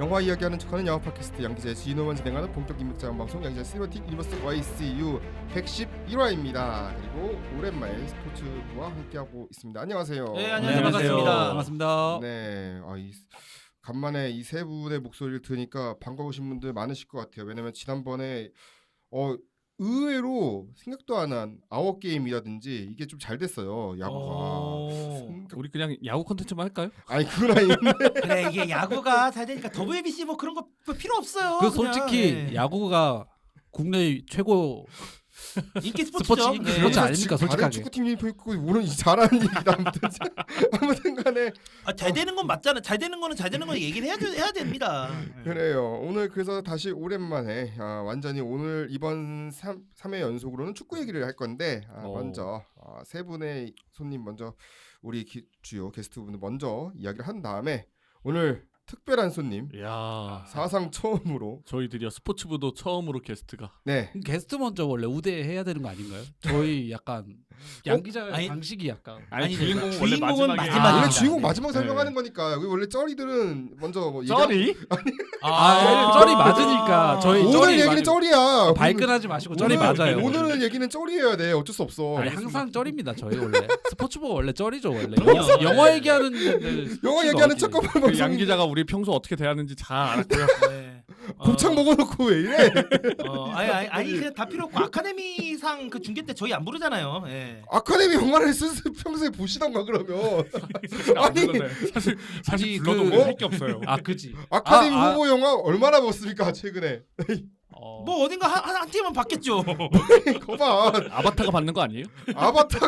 영화 이야기하는 척하는 영화 팟캐스트 양기자의 지인호만 진행하는 본격 인맥자원 방송 양기자 시네마틱 유니버스 YCU 111화입니다. 그리고 오랜만에 스포츠부와 함께하고 있습니다. 안녕하세요. 네, 안녕하세요. 반갑습니다. 네, 간만에 이 세 분의 목소리를 들으니까 반가우신 분들 많으실 것 같아요. 왜냐면 지난번에 의외로 생각도 안 한 아워 게임이라든지 이게 좀 잘 됐어요. 야구가. 우리 그냥 야구 콘텐츠만 할까요? 아니 그건 아닌데. 그래 이게 야구가 잘 되니까 WBC 뭐 그런 거 필요 없어요. 그 그냥. 솔직히 네. 야구가 국내 최고 인기 스포츠죠. 스포츠 인기 스포츠 아닙니까 솔직하게. 다른 축구팀 유니폼 입고 오늘 잘하는 얘기다. 아무튼간에 잘 되는 건 맞잖아. 잘 되는 거는 잘 되는 거 얘기를 해야 됩니다. 그래요. 오늘 그래서 다시 오랜만에 완전히 오늘 이번 3회 연속으로는 축구 얘기를 할 건데 먼저 세 분의 손님 먼저 우리 주요 게스트분들 먼저 이야기를 한 다음에 오늘 특별한 손님 야 사상 처음으로 저희 드디어 스포츠부도 처음으로 게스트가. 네 게스트 먼저 원래 우대해야 되는 거 아닌가요? 저희 약간 양 기자의 아니, 방식이 약간 아니 주인공은 주인공은 원래 마지막이다. 원래 주인공 마지막 네. 설명하는 거니까 여기 원래 쩌리들은 먼저 뭐 쩌리? 쩔이 맞으니까 저희 오늘 쩔이 얘기는 맞- 쩌리야. 발끈하지 마시고 쩔이 오늘- 맞아요. 오늘은 얘기는 쩌리해야 돼. 어쩔 수 없어. 아니, 항상 쩔입니다. 저희 원래 스포츠부가 원래 쩔이죠 원래. 그럼요. 영화 얘기하는 데들 영화 얘기하는 척 그 방송 양 기자가 우리 평소 어떻게 대하는지 잘 알았고요. 네. 곱창 먹어놓고 왜 이래? 아니 그냥 다 필요 없고 아카데미상 그 중계 때 저희 안 부르잖아요. 예. 아카데미 영화를 평소에 보시던가 그러면. 아니 사실 아니, 불러도 그- 뭐 할 게 없어요. 아 그지. 아카데미 후보 영화 얼마나 봤습니까 최근에? 뭐 어딘가 한 팀은 받겠죠. 거봐 아바타가 받는 거 아니에요? 아바타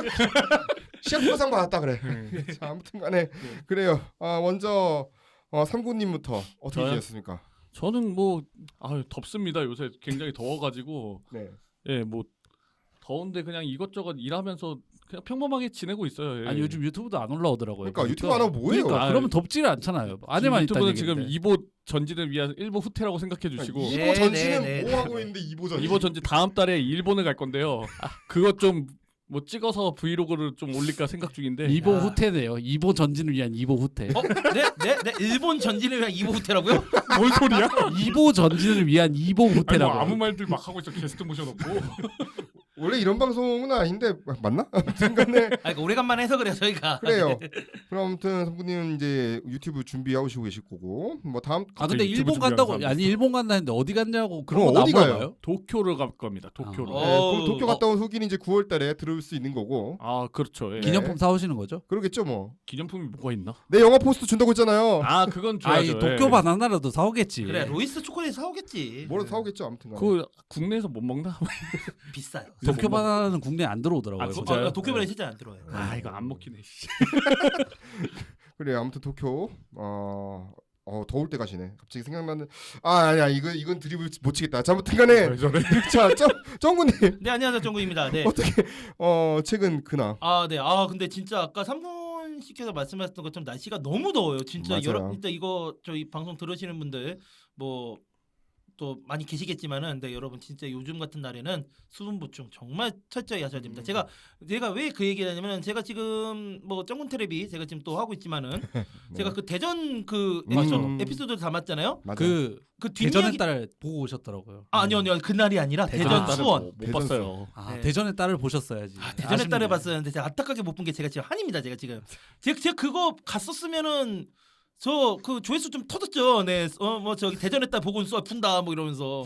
시합상 받았다 그래. 자 아무튼간에 그래요. 먼저 삼구님부터 어떻게 저요? 지냈습니까? 저는 뭐 덥습니다. 요새 굉장히 더워가지고 네. 뭐 더운데 그냥 이것저것 일하면서 그냥 평범하게 지내고 있어요. 예. 아니 요즘 유튜브도 안 올라오더라고요. 그러니까 유튜브 안 하고 뭐해요? 그러니까 그러면 덥지를 않잖아요. 안에만 있다는 유튜브는 얘기인데. 지금 2보 전진을 위한 1보 후퇴라고 생각해 주시고 이보 네, 전지는 네, 뭐 네, 하고 네. 있는데 이보 전지? 2보 전진 다음 달에 일본을 갈 건데요. 그것 좀 뭐 찍어서 브이로그를 좀 올릴까 생각 중인데 2보 야. 후퇴네요. 2보 전진을 위한 2보 후퇴. 네. 일본 전진을 위한 2부 후퇴라고요? 뭔 소리야? 2보 전진을 위한 2보 아니, 후퇴라고. 뭐 아무 말들 막 하고 있어. 게스트 모셔놓고 원래 이런 방송은 아닌데 맞나? 아무튼간에 그러니까 오래간만에 해서 그래요 저희가. 그래요. 그럼 아무튼 성부님 이제 유튜브 준비하시고 계실 거고 뭐 다음 근데 유튜브 일본 준비하는 간다고 사람도 아니 있어. 일본 간다 했는데 어디 갔냐고 그런 그럼 거 어디 안 가요? 물어봐요? 도쿄를 갈 겁니다. 도쿄로. 아. 네, 도쿄 갔다 온 후기는 이제 9월달에 들을 수 있는 거고 그렇죠. 예. 기념품 사오시는 거죠? 그러겠죠 뭐. 기념품이 뭐가 있나? 내 영화 포스터 준다고 했잖아요. 그건 아이 줘야죠. 도쿄 바나나라도 사오겠지. 그래 로이스 초콜릿 사오겠지. 뭐라도 사오겠죠 아무튼간에. 그 국내에서 못 먹나? 비싸요. 도쿄 바나나는 국내 안 들어오더라고요. 진짜요? 도쿄변에 실제 안 들어와요. 이거 안 먹히네. 그래 아무튼 도쿄 더울 때 가시네. 갑자기 생각나는 아니야 이건 드립을 못 치겠다. 자 아무튼간에 왜 저래? 자 정구님 네 안녕하세요 정구입니다. 네. 어떻게 최근 근황 네. 근데 진짜 아까 3분 씨께서 말씀하셨던 것처럼 날씨가 너무 더워요. 진짜 맞아요. 진짜 이거 저희 방송 들으시는 분들 뭐 또 많이 계시겠지만은 근데 여러분 진짜 요즘 같은 날에는 수분 보충 정말 철저히 하셔야 됩니다. 제가 왜 그 얘기를 하냐면 제가 지금 뭐 정군 테레비 제가 지금 또 하고 있지만은 제가 그 대전 그 에피소드 담았잖아요. 맞아. 그 그 대전의 뒷이야기 딸 보고 오셨더라고요. 아니요 그날이 아니라 대전 대전 딸을 수원. 못 대전 봤어요. 네. 대전의 딸을 보셨어야지. 대전의 아쉽네. 딸을 봤었는데 제가 안타깝게 못 본 게 제가 지금 한입니다. 제가 제가 그거 갔었으면은 저 그 조회수 좀 터졌죠. 네. 뭐 저기 대전의 딸 보고 푼다 뭐 이러면서.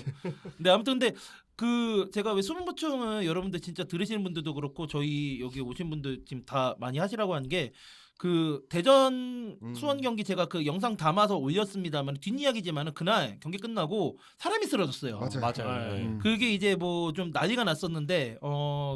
네 아무튼 근데 그 제가 왜 수분 보충을 여러분들 진짜 들으시는 분들도 그렇고 저희 여기 오신 분들 지금 다 많이 하시라고 하는 게 그 대전 수원 경기 제가 그 영상 담아서 올렸습니다만 뒷이야기지만은 그날 경기 끝나고 사람이 쓰러졌어요. 맞아요. 네. 그게 이제 뭐 좀 난리가 났었는데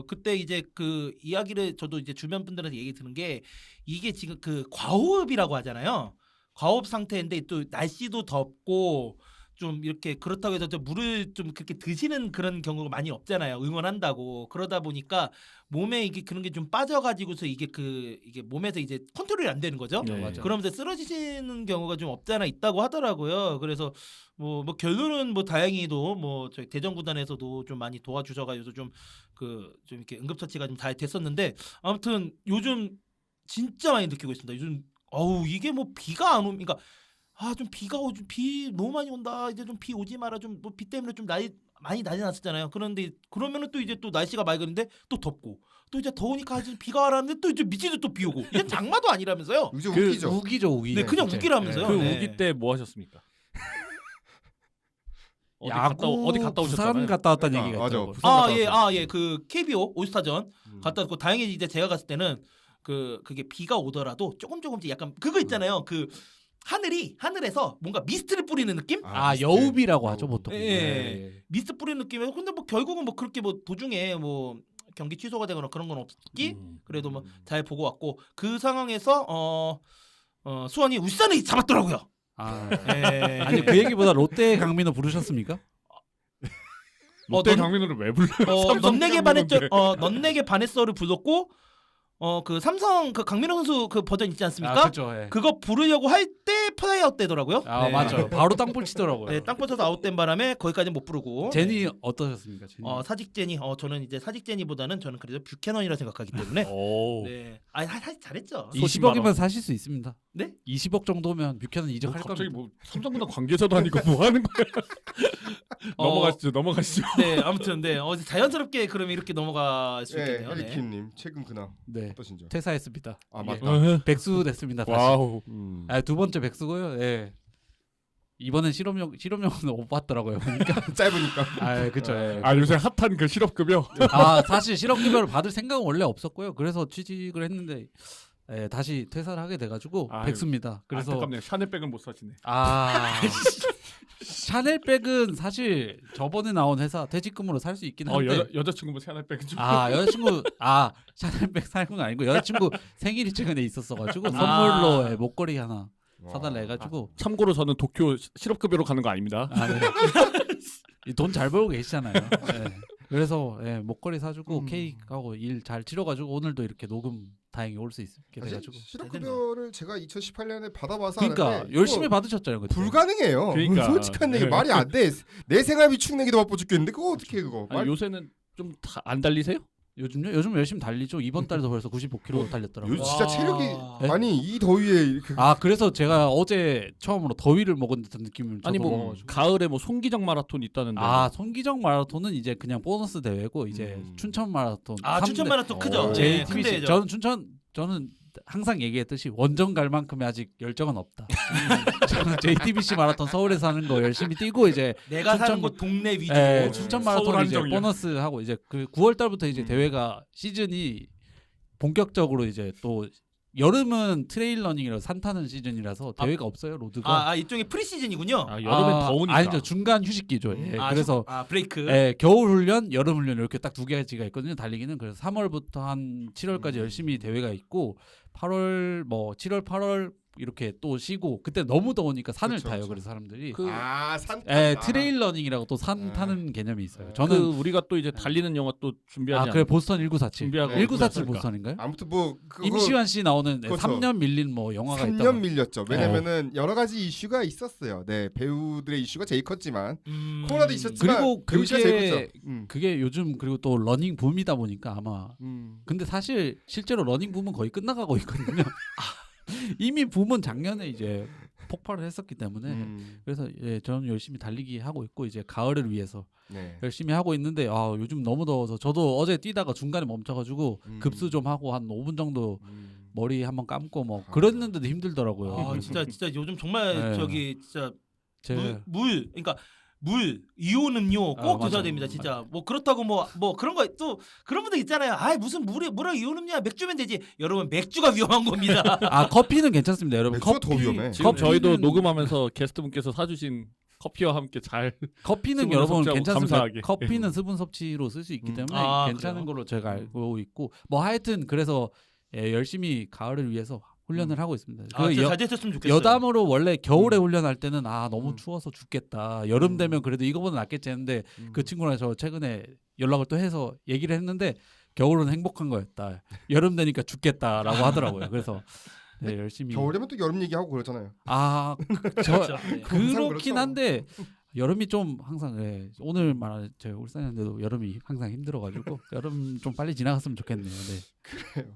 그때 이제 그 이야기를 저도 이제 주변 분들한테 얘기 드는 게 이게 지금 그 과호흡이라고 하잖아요. 과호흡 상태인데 또 날씨도 덥고 좀 이렇게 그렇다고 해서 물을 좀 그렇게 드시는 그런 경우가 많이 없잖아요. 응원한다고. 그러다 보니까 몸에 이게 그런 게 좀 빠져가지고서 이게 몸에서 이제 컨트롤이 안 되는 거죠. 네. 맞아요. 그러면서 쓰러지시는 경우가 좀 없잖아 있다고 하더라고요. 그래서 뭐 결론은 뭐 다행히도 뭐 저희 대전 구단에서도 좀 많이 도와주셔가지고 좀 이렇게 응급처치가 좀 잘 됐었는데 아무튼 요즘 진짜 많이 느끼고 있습니다. 요즘 이게 뭐 비가 안 오니까 좀 비 너무 많이 온다. 이제 좀 비 오지 마라. 좀 뭐 비 때문에 좀 많이 난리 났었잖아요. 그런데 그러면은 또 이제 또 날씨가 맑은데 또 덥고 또 이제 더우니까 이제 비가 와라는데 또 이제 미치도 또 비 오고 이게 장마도 아니라면서요. 요즘 그 웃기죠. 우기. 네, 그냥 진짜. 우기라면서요. 그 네. 우기 때 뭐 하셨습니까? 야구 어디 갔다 부산 오셨잖아요. 갔다 왔다는 그러니까, 얘기가 맞아. 있더라고요. 부산 갔다 예, 왔어요. 예, 그 KBO 올스타전 갔다 왔고 다행히 이제 제가 갔을 때는 그게 비가 오더라도 조금씩 약간 그거 있잖아요. 그 하늘에서 뭔가 미스트를 뿌리는 느낌? 아 여우비라고 하죠 보통. 예, 예. 미스트 뿌리는 느낌에서 근데 뭐 결국은 뭐 그렇게 뭐 도중에 뭐 경기 취소가 되거나 그런 건 없기 그래도 뭐 잘 보고 왔고 그 상황에서 수원이 울산을 잡았더라고요. 아 예. 아니 그 얘기보다 롯데 강민호 부르셨습니까? 롯데 넌- 강민호를 왜 불러? 넌 내게 반했죠. 넌 내게 반했어를 불렀고 그 삼성 그 강민호 선수 그 버전 있지 않습니까? 그렇죠. 예. 그거 부르려고 할 때 플라이아웃 되더라고요. 아 네. 맞아. 바로 땅볼 치더라고요. 네, 땅 뻗쳐서 아웃된 바람에 거기까지 못 부르고. 제니 어떠셨습니까? 제니. 사직 제니. 저는 이제 사직 제니보다는 저는 그래도 뷰캐넌이라 생각하기 때문에. 오. 네. 사실 잘했죠. 20억이면 사실 수 있습니다. 네? 20억 정도면 뷰캐넌 뭐 이적할 갑자기 겁니다. 뭐 삼성구단 관계자도 아니고 뭐 하는 거야? 넘어가시죠. 네, 아무튼 네. 자연스럽게 그러면 이렇게 넘어갈 수 네, 있겠네요. 네. 엘리킴님 최근 근황 네. 어떠신죠? 퇴사했습니다. 아 예. 맞다. 백수 됐습니다. 다시. 와우. 두 번째 백수고요. 예. 이번엔 실업용은 못 받더라고요. 그러니까 짧으니까. 그렇죠. 예. 아 요새 핫한 그 실업급여. 사실 실업급여를 받을 생각은 원래 없었고요. 그래서 취직을 했는데 다시 퇴사를 하게 돼가지고 아유, 백수입니다. 그래서 안타깝네요. 샤넬백은 못 사시네. 샤넬백은 사실 저번에 나온 회사 퇴직금으로 살 수 있긴 한데 여자친구분 샤넬백은 좀. 여자친구 샤넬백 살 건 아니고 여자친구 생일이 최근에 있었어가지고 선물로 목걸이 하나 사달라 해가지고 참고로 저는 도쿄 실업급여로 가는 거 아닙니다. 네. 돈 잘 벌고 계시잖아요. 네. 그래서 목걸이 사주고 케이크하고 일 잘 치러가지고 오늘도 이렇게 녹음 다행히 올 수 있게 돼가지고. 실업급여를 제가 2018년에 받아봐서 그러니까 아는데 열심히 이거 받으셨잖아요. 그때. 불가능해요. 그러니까. 솔직한 얘기 네. 말이 안 돼. 내 생활비 축 내기도 바빠 죽겠는데 그거 어떻게 해 그거? 아니, 요새는 좀 안 달리세요? 요즘요? 요즘 열심히 달리죠. 이번 달도 벌써 95km 달렸더라고요. 요즘 진짜 체력이 네? 아니 이 더위에 그래서 제가 어제 처음으로 더위를 먹은 듯한 느낌을 아니 저도 뭐 먹어가지고. 가을에 뭐 송기정 마라톤 있다는데. 손기정 마라톤은 이제 그냥 보너스 대회고 이제 춘천 마라톤. 춘천 마라톤 크죠. 네, 네, JTBC 근데 저는 항상 얘기했듯이 원정 갈 만큼의 아직 열정은 없다. 저는 JTBC 마라톤 서울에서 하는 거 열심히 뛰고 이제 내가 사는 춘천- 곳 동네 위주. 춘천 서울 마라톤 이제 한정이야. 보너스 하고 이제 그 9월 달부터 이제 대회가 시즌이 본격적으로 이제 또 여름은 트레일 러닝이라서 산 타는 시즌이라서 대회가 없어요 로드가. 일종의 프리시즌이군요. 여름엔 더우니까. 아니죠 중간 휴식기죠. 예. 그래서 브레이크. 겨울 훈련, 여름 훈련 이렇게 딱 두 가지가 있거든요. 달리기는 그래서 3월부터 한 7월까지 열심히 대회가 있고 8월 7월 8월 이렇게 또 쉬고 그때 너무 더우니까 산을 그쵸, 타요. 그쵸. 그래서 사람들이 산 트레일 러닝이라고 또 산 타는 개념이 있어요. 저는 저는 우리가 또 이제 달리는 영화 또 준비하지 그래 보스턴 1947. 준비하고 1947 있으니까. 보스턴인가요? 아무튼 뭐 그거 임시완 씨 나오는 그렇죠. 3년 밀린 영화가 3년 있다고. 밀렸죠. 왜냐면은 여러 가지 이슈가 있었어요. 네 배우들의 이슈가 제일 컸지만 코로나도 있었지만 그리고 배우가 제일 컸죠. 그게 요즘 그리고 또 러닝 붐이다 보니까 아마 음. 근데 사실 실제로 러닝 붐은 거의 끝나가고 있거든요. 이미 붐은 작년에 이제 폭발을 했었기 때문에 그래서 저는 열심히 달리기 하고 있고 이제 가을을 위해서 네. 열심히 하고 있는데 요즘 너무 더워서 저도 어제 뛰다가 중간에 멈춰가지고 급수 좀 하고 한 5분 정도 머리 한번 감고 그랬는데도 힘들더라고요. 진짜 요즘 정말 네. 저기 진짜 제가 그러니까 물, 이온 음료 꼭 맞아. 드셔야 됩니다, 진짜. 뭐 그렇다고 뭐 그런 거 또 그런 분들 있잖아요. 무슨 물에 이온 음료야, 맥주면 되지. 여러분 맥주가 위험한 겁니다. 커피는 괜찮습니다, 여러분. 맥주가 더 위험해. 지금 커피는- 저희도 녹음하면서 게스트분께서 사주신 커피와 함께 잘 커피는 수분을 여러분 섭취하고 괜찮습니다. 감사하게. 커피는 수분 섭취로 쓸 수 있기 때문에 괜찮은 그래요? 걸로 제가 알고 있고 하여튼 그래서 열심히 가을을 위해서 훈련을 하고 있습니다. 진짜 잘 됐으면 좋겠어요. 여담으로 원래 겨울에 훈련할 때는 너무 추워서 죽겠다. 여름 되면 그래도 이거보다 낫겠지 했는데 그 친구랑 저 최근에 연락을 또 해서 얘기를 했는데 겨울은 행복한 거였다. 여름 되니까 죽겠다라고 하더라고요. 그래서 열심히 겨울에면 또 여름 얘기하고 그러잖아요. 그렇죠. 네. 항상 그렇긴 그렇죠. 한데 여름이 좀 항상 오늘 말한 제 울산인데도 여름이 항상 힘들어가지고 여름 좀 빨리 지나갔으면 좋겠네요. 네. 그래요.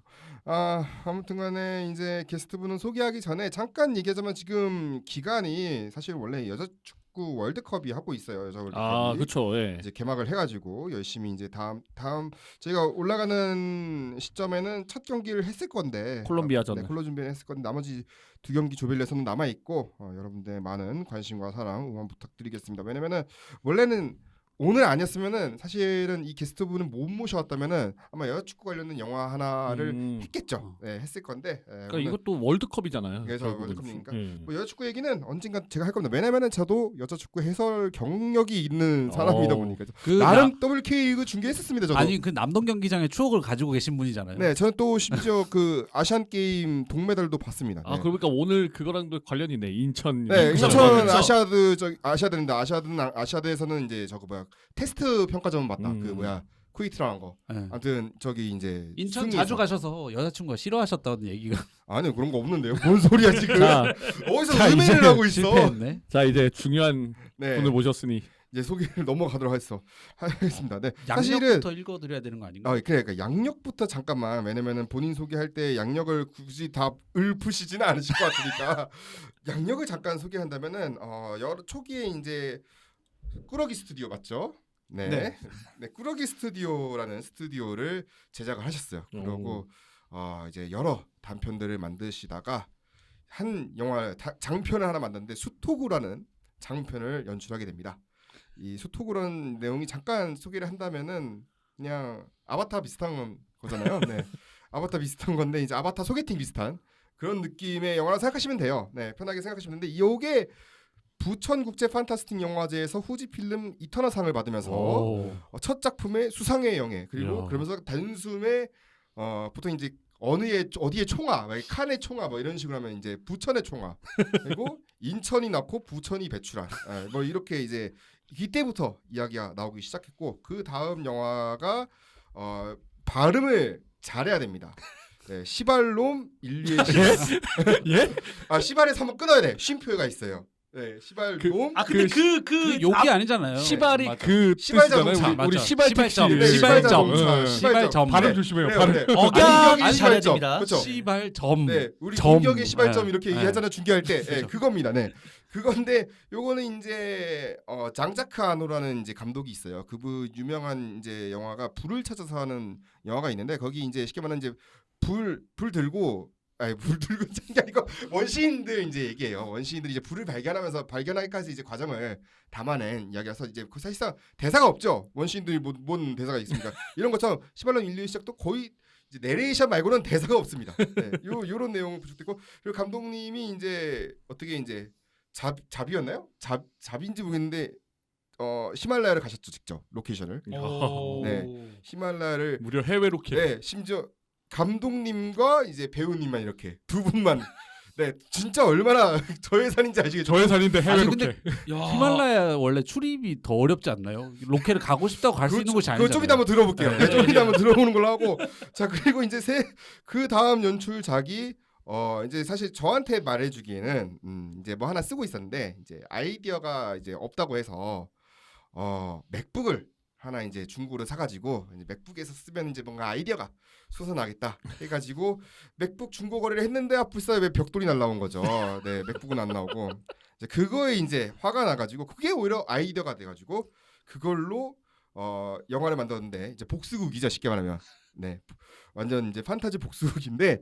아무튼간에 이제 게스트분은 소개하기 전에 잠깐 얘기하자면 지금 기간이 사실 원래 여자 축구 월드컵이 하고 있어요. 여자 월드컵이. 아 그렇죠. 예. 이제 개막을 해가지고 열심히 이제 다음 저희가 올라가는 시점에는 첫 경기를 했을 건데 콜롬비아전. 네, 콜롬비아를 했을 건데 나머지 두 경기 조별리에서는 남아 있고 여러분들 많은 관심과 사랑 응원 부탁드리겠습니다. 왜냐면은 원래는 오늘 아니었으면은 사실은 이 게스트분은 못 모셔왔다면은 아마 여자 축구 관련된 영화 하나를 했겠죠. 네, 했을 건데. 그러니까 이것도 월드컵이잖아요. 그래서 결국은. 월드컵이니까. 예. 뭐 여자 축구 얘기는 언젠가 제가 할 겁니다. 왜냐면은 저도 여자 축구 해설 경력이 있는 사람이다 보니까 그 나름 WK 리그 중계했었습니다. 저도. 아니 그 남동 경기장의 추억을 가지고 계신 분이잖아요. 네, 저는 또 심지어 그 아시안 게임 동메달도 봤습니다. 아 네. 그러니까 오늘 그거랑도 관련이 있네. 인천. 네, 그쵸, 인천 그쵸. 아시아드인데 아시아드에서는 이제 저거 뭐야 테스트 평가전 맞다. 그 뭐야 쿠이트랑 한 거. 네. 아무튼 저기 이제 인천 승리해서. 자주 가셔서 여자친구가 싫어하셨다는 얘기가 아니요 그런 거 없는데요. 뭔 소리야 지금? 자, 어디서 자, 의미를 이제 하고 있어? 실패했네. 자 이제 중요한 네, 분을 모셨으니 이제 소개를 넘어가도록 하겠습니다. 네, 사실은 양력부터 읽어드려야 되는 거 아닌가? 그러니까 양력부터 잠깐만 왜냐면은 본인 소개할 때 양력을 굳이 다 읊으시지는 않으실 것 같으니까 양력을 잠깐 소개한다면은 초기에 이제 꾸러기 스튜디오 맞죠? 네. 네. 네, 꾸러기 스튜디오라는 스튜디오를 제작을 하셨어요. 그리고 이제 여러 단편들을 만드시다가 한 영화 장편을 하나 만드는데 수토구라는 장편을 연출하게 됩니다. 이 수토구라는 내용이 잠깐 소개를 한다면은 그냥 아바타 비슷한 거잖아요. 네. 아바타 비슷한 건데 이제 아바타 소개팅 비슷한 그런 느낌의 영화라고 생각하시면 돼요. 네, 편하게 생각하시면 되는데 이게 부천 국제 판타스틱 영화제에서 후지필름 이터널상을 받으면서 첫 작품의 수상의 영예 그리고 이야. 그러면서 단숨에 보통 이제 어디의 총아, 칸의 총아 뭐 이런 식으로 하면 이제 부천의 총아 그리고 인천이 낳고 부천이 배출한 뭐 이렇게 이제 이때부터 이야기가 나오기 시작했고 그 다음 영화가 발음을 잘해야 됩니다. 네, 시발놈 인류의 시발. 예? 시발에서 한번 끊어야 돼. 쉼표가 있어요. 네, 시발놈. 근데 그 욕이 아니잖아요. 시발이 맞아. 그 시발 뜻이잖아요. 자동차. 우리 맞죠. 시발 시발점. 택시. 시발점. 시발점. 발음 네. 조심해요. 네, 발음. 네. 억양이 공격의 잘해야 시발점. 됩니다. 그렇죠. 시발점. 네, 우리 점. 공격의 시발점 네. 이렇게 네. 얘기하잖아 중계할 때. 네, 그겁니다. 네, 그건데 요거는 이제 장자크 아노라는 이제 감독이 있어요. 그분 유명한 이제 영화가 불을 찾아서 하는 영화가 있는데 거기 이제 쉽게 말하면 이제 불 들고. 불 들고 있는 게 아니고 원시인들 이제 얘기해요. 원시인들이 이제 불을 발견하기까지 이제 과정을 담아낸 이야기라서 이제 그 사실상 대사가 없죠. 원시인들이 뭔 대사가 있습니까? 이런 것처럼 시발론 인류의 시작도 거의 이제 내레이션 말고는 대사가 없습니다. 네, 요런 내용을 부족했고 그리고 감독님이 이제 어떻게 이제 잡이었나요? 잡인지 모르겠는데 히말라야를 가셨죠 직접 로케이션을. 네. 히말라야를 무려 해외 로켓. 네, 심지어 감독님과 이제 배우님만 이렇게 두 분만. 네, 진짜 얼마나 저예산인지 아시겠죠? 저예산인데 해외 아니, 로켓. 근데 히말라야 원래 출입이 더 어렵지 않나요? 로켓을 가고 싶다고 갈 수 있는 곳이 아니잖아요. 그건 좀 이따 한번 들어볼게요. 네, 좀 이따 한번 들어보는 걸로 하고 자 그리고 이제 그 다음 연출작이 이제 사실 저한테 말해주기에는 이제 뭐 하나 쓰고 있었는데 이제 아이디어가 이제 없다고 해서 맥북을 하나 이제 중고로 사가지고 이제 맥북에서 쓰면 이제 뭔가 아이디어가 솟아나겠다 해가지고 맥북 중고 거래를 했는데 불사에 왜 벽돌이 날라온 거죠. 네, 맥북은 안 나오고 이제 그거에 이제 화가 나가지고 그게 오히려 아이디어가 돼가지고 그걸로 영화를 만들었는데 이제 복수극이죠 쉽게 말하면. 네, 완전 이제 판타지 복수극인데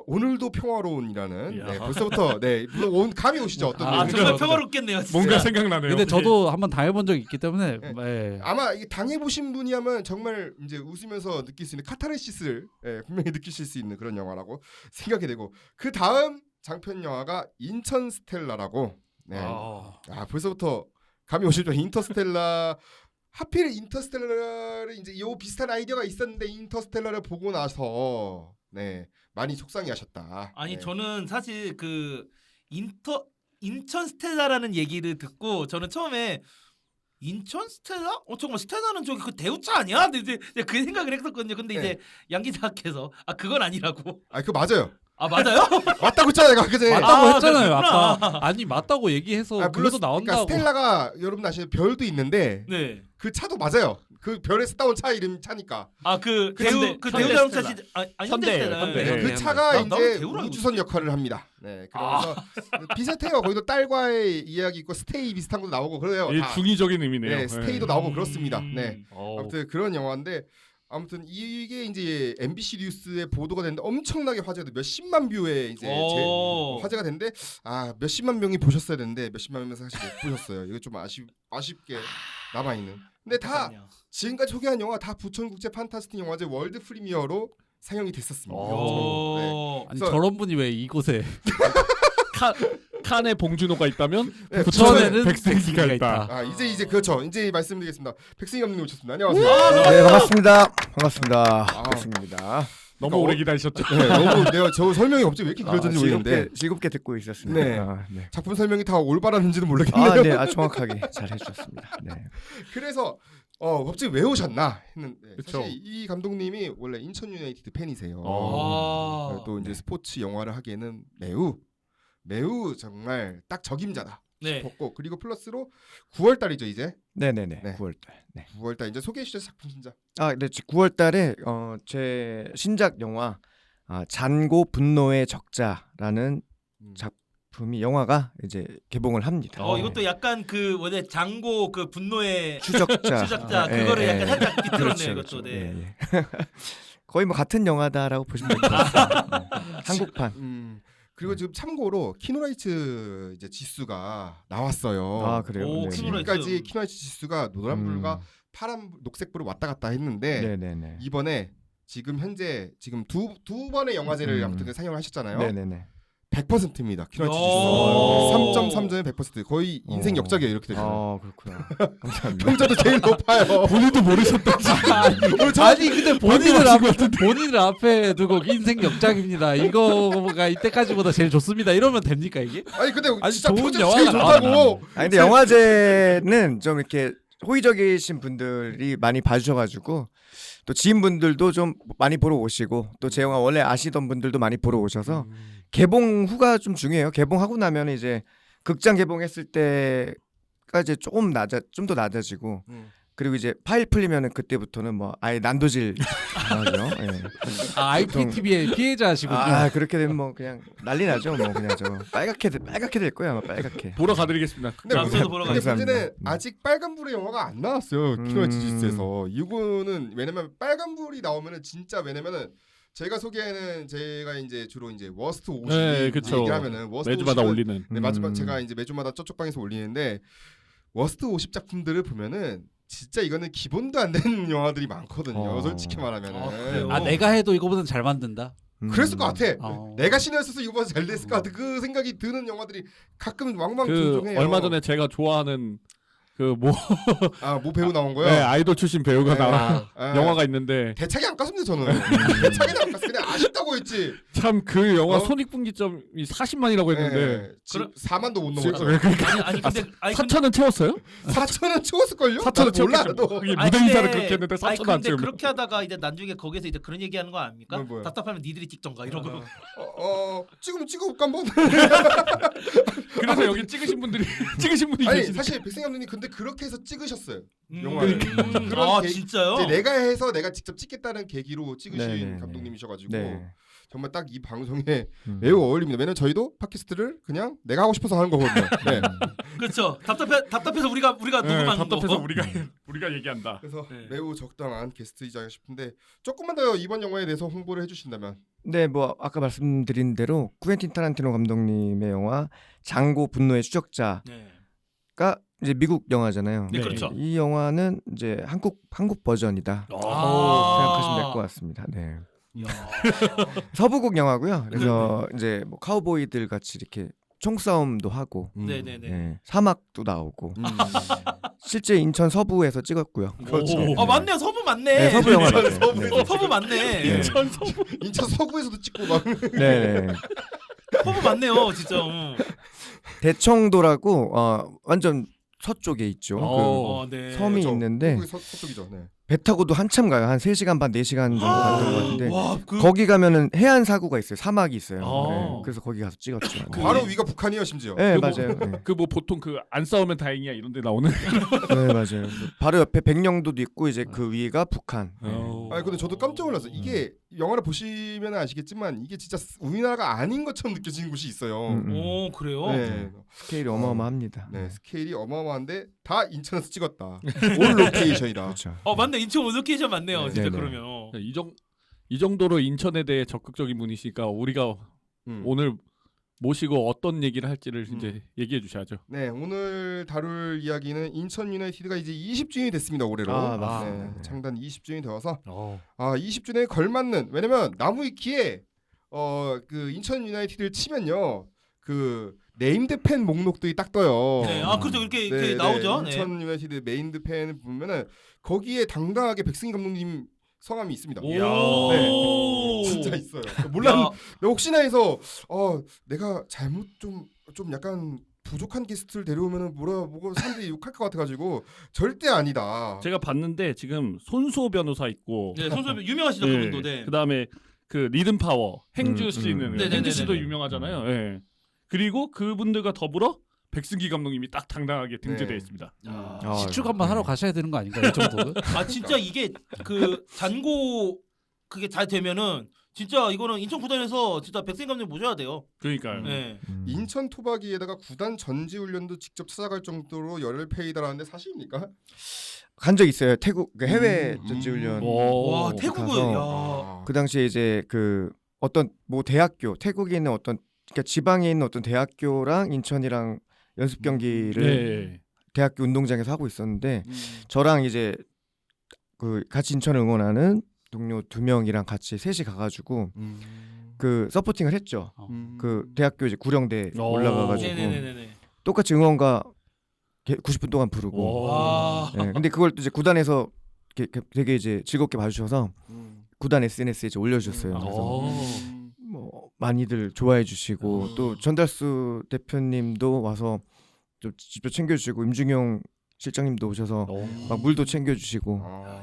오늘도 평화로운이라는 네, 벌써부터 네 물론 감이 오시죠 어떤 아 내용인지. 정말 평화롭겠네요. 진짜. 뭔가 생각나네요. 근데 저도 한번 당해본 적이 있기 때문에 네. 아마 이게 당해보신 분이라면 정말 이제 웃으면서 느낄 수 있는 카타르시스를 분명히 느끼실 수 있는 그런 영화라고 생각이 되고 그 다음 장편 영화가 인천 스텔라라고. 네. 벌써부터 감이 오시죠. 인터스텔라. 하필 인터스텔라를 이제 요 비슷한 아이디어가 있었는데 인터스텔라를 보고 나서 네 많이 속상해하셨다. 아니 네. 저는 사실 그 인천 스텔라라는 얘기를 듣고 저는 처음에 인천 스텔라? 잠깐만 스텔라는 저기 그 대우차 아니야? 근데 이제 그 생각을 했었거든요. 근데 네. 이제 양 기자께서 그건 아니라고. 그거 맞아요. 맞아요? 맞다고 했잖아요. 아까 전에. 맞다고 했잖아요. 그렇구나. 아까 아니 맞다고 얘기해서 물론 그래서 나온다고. 그러니까 스텔라가 여러분 아시는 별도 있는데 네. 그 차도 맞아요. 그 별에서 따온 차 이름 차니까. 아그 현대- 대우 현대 자동차 스텔라. 시대 현대 현대, 스텔라. 현대. 네. 네. 그 차가 나도 이제 대우라고 우주선 역할을 합니다. 네, 그래서 비슷해요. 거기도 딸과의 이야기 있고 스테이 비슷한 것도 나오고 그래요. 이 다. 중의적인 의미네요. 네, 스테이도 나오고 그렇습니다. 네, 어. 아무튼 그런 영화인데 아무튼 이게 이제 MBC 뉴스에 보도가 됐는데 엄청나게 화제가 돼 몇십만 뷰에 이제 화제가 됐는데 몇십만 명이 보셨어야 되는데 몇십만 명이 사실 못 보셨어요. 이거 좀 아쉽게 남아 있는. 근데 다 지금까지 소개한 영화 다 부천국제 판타스틱 영화제 월드 프리미어로 상영이 됐었습니다. 오. 네. 아니 그래서- 저런 분이 왜 이곳에 칸에 봉준호가 있다면 네, 부천에는 백승기가 백승기가 있다. 있다. 이제 그렇죠. 이제 말씀드리겠습니다. 백승희 감독님 오셨습니다. 안녕하세요. 네 반갑습니다. 반갑습니다. 아. 백승입니다. 너무 그러니까 오래 기다리셨죠? 네, 너무 내가 저 설명이 갑자기 왜 이렇게 길어졌는지 모르겠는데 즐겁게 듣고 있었습니다. 네. 네. 작품 설명이 다 올바랐는지도 모르겠네요. 네, 정확하게 잘 해주셨습니다. 네. 그래서 갑자기 왜 오셨나 했는데 그쵸. 사실 이 감독님이 원래 인천 유나이티드 팬이세요. 또 이제 스포츠 영화를 하기에는 매우 정말 딱 적임자다 네. 싶었고 그리고 플러스로 9월 달이죠 이제 네네네. 네. 9월달. 네. 9월 달 이제 소개해 주시죠 작품 진짜. 네. 9월달에 제 신작 영화 잔고 분노의 적자라는 작품이 영화가 이제 개봉을 합니다. 이것도 약간 그 원래 장고 그 분노의 추적자. 추적자 네, 그거를 네, 약간 네. 살짝 비틀었네요. 그렇죠, 이것도 그렇죠. 네. 거의 뭐 같은 영화다라고 보시면 될 것 같습니다. 네. 한국판. 그리고 지금 참고로 키노라이츠 이제 지수가 나왔어요. 그래요. 오, 네. 지금까지 키노라이츠 지수가 노란불과 파란 녹색불을 왔다 갔다 했는데 네네네. 이번에 지금 현재 두 번의 영화제를 아무튼 상영을 하셨잖아요. 네네네. 100%입니다. 키노라이츠 오. 지수 3.3점에 100% 거의 인생 역작이에요 이렇게 되면. 그렇구나. 감사합니다. 평점도 제일 높아요. 본인도 모르셨다. 아니 근데 본인을 앞에 두고 인생 역작입니다. 이거가 이때까지보다 제일 좋습니다. 이러면 됩니까 이게? 아니 근데 아니, 진짜 좋은 평점 제일 영화가 좋다고. 근데 영화제는 좀 이렇게 호의적이신 분들이 많이 봐주셔가지고 또 지인분들도 좀 많이 보러 오시고 또 제 영화 원래 아시던 분들도 많이 보러 오셔서 개봉 후가 좀 중요해요. 개봉하고 나면 이제 극장 개봉했을 때가 이제 좀 더 낮아지고 그리고 이제 파일 풀리면은 그때부터는 뭐 아예 난도질 하죠. 예. IPTV의 피해자시군요. 그렇게 되면 뭐 그냥 난리 나죠. 뭐 그냥 빨갛게 될 거야 아마 빨갛게. 보러 가드리겠습니다. 근데 저도 보러 근데 감사합니다. 문제는 아직 빨간불의 영화가 안 나왔어요. 키노라이츠 지수에서. 이거는 왜냐면 빨간불이 나오면은 진짜 왜냐면은 제가 소개하는 제가 이제 주로 이제 워스트 50 네, 그쵸. 얘기를 하면은 워스트 매주마다 50은 올리는. 네, 마지막 제가 이제 매주마다 저쪽 방에서 올리는데 워스트 50 작품들을 보면은 진짜 이거는 기본도 안 되는 영화들이 많거든요. 솔직히 말하면은. 그래요? 내가 해도 이거보다는 잘 만든다. 그랬을 것 같아. 어. 내가 신었어서 이거보다 잘 됐을 것 같아. 그 생각이 드는 영화들이 가끔 왕왕 그 종종해요. 얼마 전에 제가 좋아하는 뭐 배우 나온 거요? 네, 아이돌 출신 배우가 네. 나온 아, 영화가 있는데 대차게 안 깠습니다 저는. 대차게는 안 깠어. 그냥 아쉽다고 했지. 참 그 영화 어? 손익분기점이 40만이라고 했는데 네. 지금 4만도 못 지금- 넘었죠. 아니 근데 4천은 채웠어요? 4천은 채웠을걸요? 4천은 몰라. 채웠겠죠. 너. 그게 아니, 무대 인사를 근데- 그렇게 했는데 4천은 안 근데 채우면 그렇게 하다가 이제 나중에 거기서 이제 그런 얘기하는 거 아닙니까? 뭐야? 답답하면 니들이 찍던가 이러고. 찍으면 찍어볼까 한번. 그래서 여기 찍으신 분이 아니 계시니까 사실 백승 감독님 근데 그렇게 해서 찍으셨어요. 음. 영화를. 그런 계- 진짜요? 이제 내가 해서 내가 직접 찍겠다는 계기로 찍으신 네네네. 감독님이셔가지고 네. 정말 딱 이 방송에 매우 어울립니다. 왜냐면 저희도 팟캐스트를 그냥 내가 하고 싶어서 하는 거거든요. 네. 그렇죠. 답답해서 우리가 녹음한 답답해서 거. 우리가 얘기한다. 그래서 네. 매우 적당한 게스트이자 싶은데 조금만 더 이번 영화에 대해서 홍보를 해주신다면. 네, 뭐 아까 말씀드린 대로 쿠엔틴 타란티노 감독님의 영화 장고 분노의 추적자가 네. 이제 미국 영화잖아요. 네, 그렇죠. 이 영화는 이제 한국 버전이다 생각하시면 될 것 같습니다. 네. 서부국 영화고요. 그래서 이제 뭐 카우보이들 같이 이렇게 총싸움도 하고 네네네. 네, 사막도 나오고 실제 인천 서부에서 찍었고요. 그렇죠. 아 맞네요. 서부 맞네. 네, 서부 영화 맞아요. 서부에서 서부 맞네. 인천 서부 인천 서구에서도 찍고 막. 네. 서부 맞네요. 진짜. 대청도라고 완전 서쪽에 있죠. 어. 네. 섬이 그렇죠. 있는데 서쪽이죠. 네. 배 타고도 한참 가요. 한 3시간 반, 4시간 정도 갔던 것 같은데 와, 그 거기 가면은 해안 사고가 있어요. 사막이 있어요. 아. 네, 그래서 거기 가서 찍었죠. 네, 바로 위가 북한이에요 심지어. 네, 그 뭐- 맞아요. 네. 그 뭐 보통 그 안 싸우면 다행이야 이런데 나오는. 네, 맞아요. 바로 옆에 백령도도 있고 이제 그 위가 북한. 네. 아니 근데 저도 깜짝 놀랐어요. 이게 영화를 보시면 아시겠지만 이게 진짜 우리나라가 아닌 것처럼 느껴지는 곳이 있어요. 오, 그래요? 네. 스케일이 어마어마합니다. 네, 스케일이 어마어마한데 다 인천에서 찍었다. 올 로케이션이다. 그렇죠. 맞네. 인천 오케이션 맞네요. 네. 진짜 네네. 그러면. 이 정도로 인천에 대해 적극적인 분이시니까 우리가 오늘 모시고 어떤 얘기를 할지를 이제 얘기해 주셔야죠. 네, 오늘 다룰 이야기는 인천 유나이티드가 이제 20주년이 됐습니다. 올해로. 아, 맞습니다. 네, 창단 20주년이 되어서 어. 20주년에 걸맞는 왜냐면 나무위키에 그 인천 유나이티드를 치면요. 그 네임드 팬 목록들이 딱 떠요. 네, 그렇죠. 이렇게 나오죠. 네. 인천 유나이티드 네임드 팬을 보면은 거기에 당당하게 백승희 감독님 성함이 있습니다. 오. 네, 진짜 있어요. 몰랐. 혹시나 해서 내가 잘못 좀 약간 부족한 게스트를 데려오면은 뭐고 사람들이 욕할 것 같아가지고 절대 아니다. 제가 봤는데 지금 손수호 변호사 있고, 네, 선수 유명하시죠 네, 그분도. 네. 그다음에 그 리듬 파워 행주 씨는 네네네네. 행주 씨도 유명하잖아요. 예. 그리고 그분들과 더불어 백승기 감독님이 딱 당당하게 등재되어 네. 있습니다. 시축 한번 하러 가셔야 되는 거 아닌가요? 이 정도는? 진짜 이게 그 잔고 그게 잘 되면은 진짜 이거는 인천 구단에서 진짜 백승 감독님 모셔야 돼요. 그러니까요. 네. 인천 토박이에다가 구단 전지훈련도 직접 찾아갈 정도로 열혈팬이다라는데 사실입니까? 간 적 있어요. 태국 그 해외 전지훈련. 와, 오. 태국은 가서 야. 그 당시에 이제 그 어떤 뭐 대학교 태국에 있는 어떤 그러니까 지방에 있는 어떤 대학교랑 인천이랑 연습 경기를 네. 대학교 운동장에서 하고 있었는데 저랑 이제 그 같이 인천을 응원하는 동료 2명이랑 같이 셋이 가가지고 그 서포팅을 했죠. 그 대학교 이제 구령대 오. 올라가가지고 네네네네. 똑같이 응원가 90분 동안 부르고. 와. 네, 근데 그걸 또 이제 구단에서 되게 이제 즐겁게 봐주셔서 구단 SNS에 이제 올려주셨어요. 그래서 뭐 많이들 좋아해 주시고 또 전달수 대표님도 와서 좀 직접 챙겨주시고 임중용 실장님도 오셔서 막 물도 챙겨주시고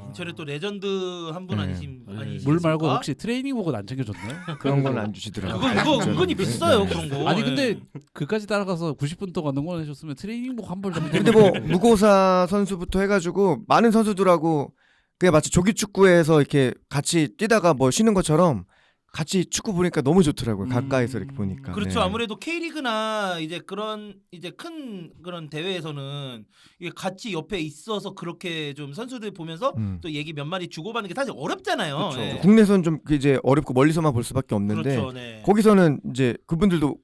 인천에 또 레전드 한 분 네. 아니십니까? 물 말고 혹시 트레이닝복은 안 챙겨줬나요? 그런 건 안 주시더라고요. 그거 진짜로. 은근히 네. 비싸요 그런 거. 아니 네. 근데 그까지 따라가서 90분 동안 응원해줬으면 트레이닝복 한 벌 정도. 근데 뭐 무고사 선수부터 해가지고 많은 선수들하고 그냥 마치 조기 축구에서 이렇게 같이 뛰다가 뭐 쉬는 것처럼 같이 축구 보니까 너무 좋더라고요. 가까이서 이렇게 보니까. 그렇죠. 네. 아무래도 K리그나 이제 그런 이제 큰 그런 대회에서는 이게 같이 옆에 있어서 그렇게 좀 선수들 보면서 또 얘기 몇 마디 주고받는 게 사실 어렵잖아요. 그렇죠. 예. 국내선 좀 이제 어렵고 멀리서만 볼 수밖에 없는데 그렇죠. 네. 거기서는 이제 그분들도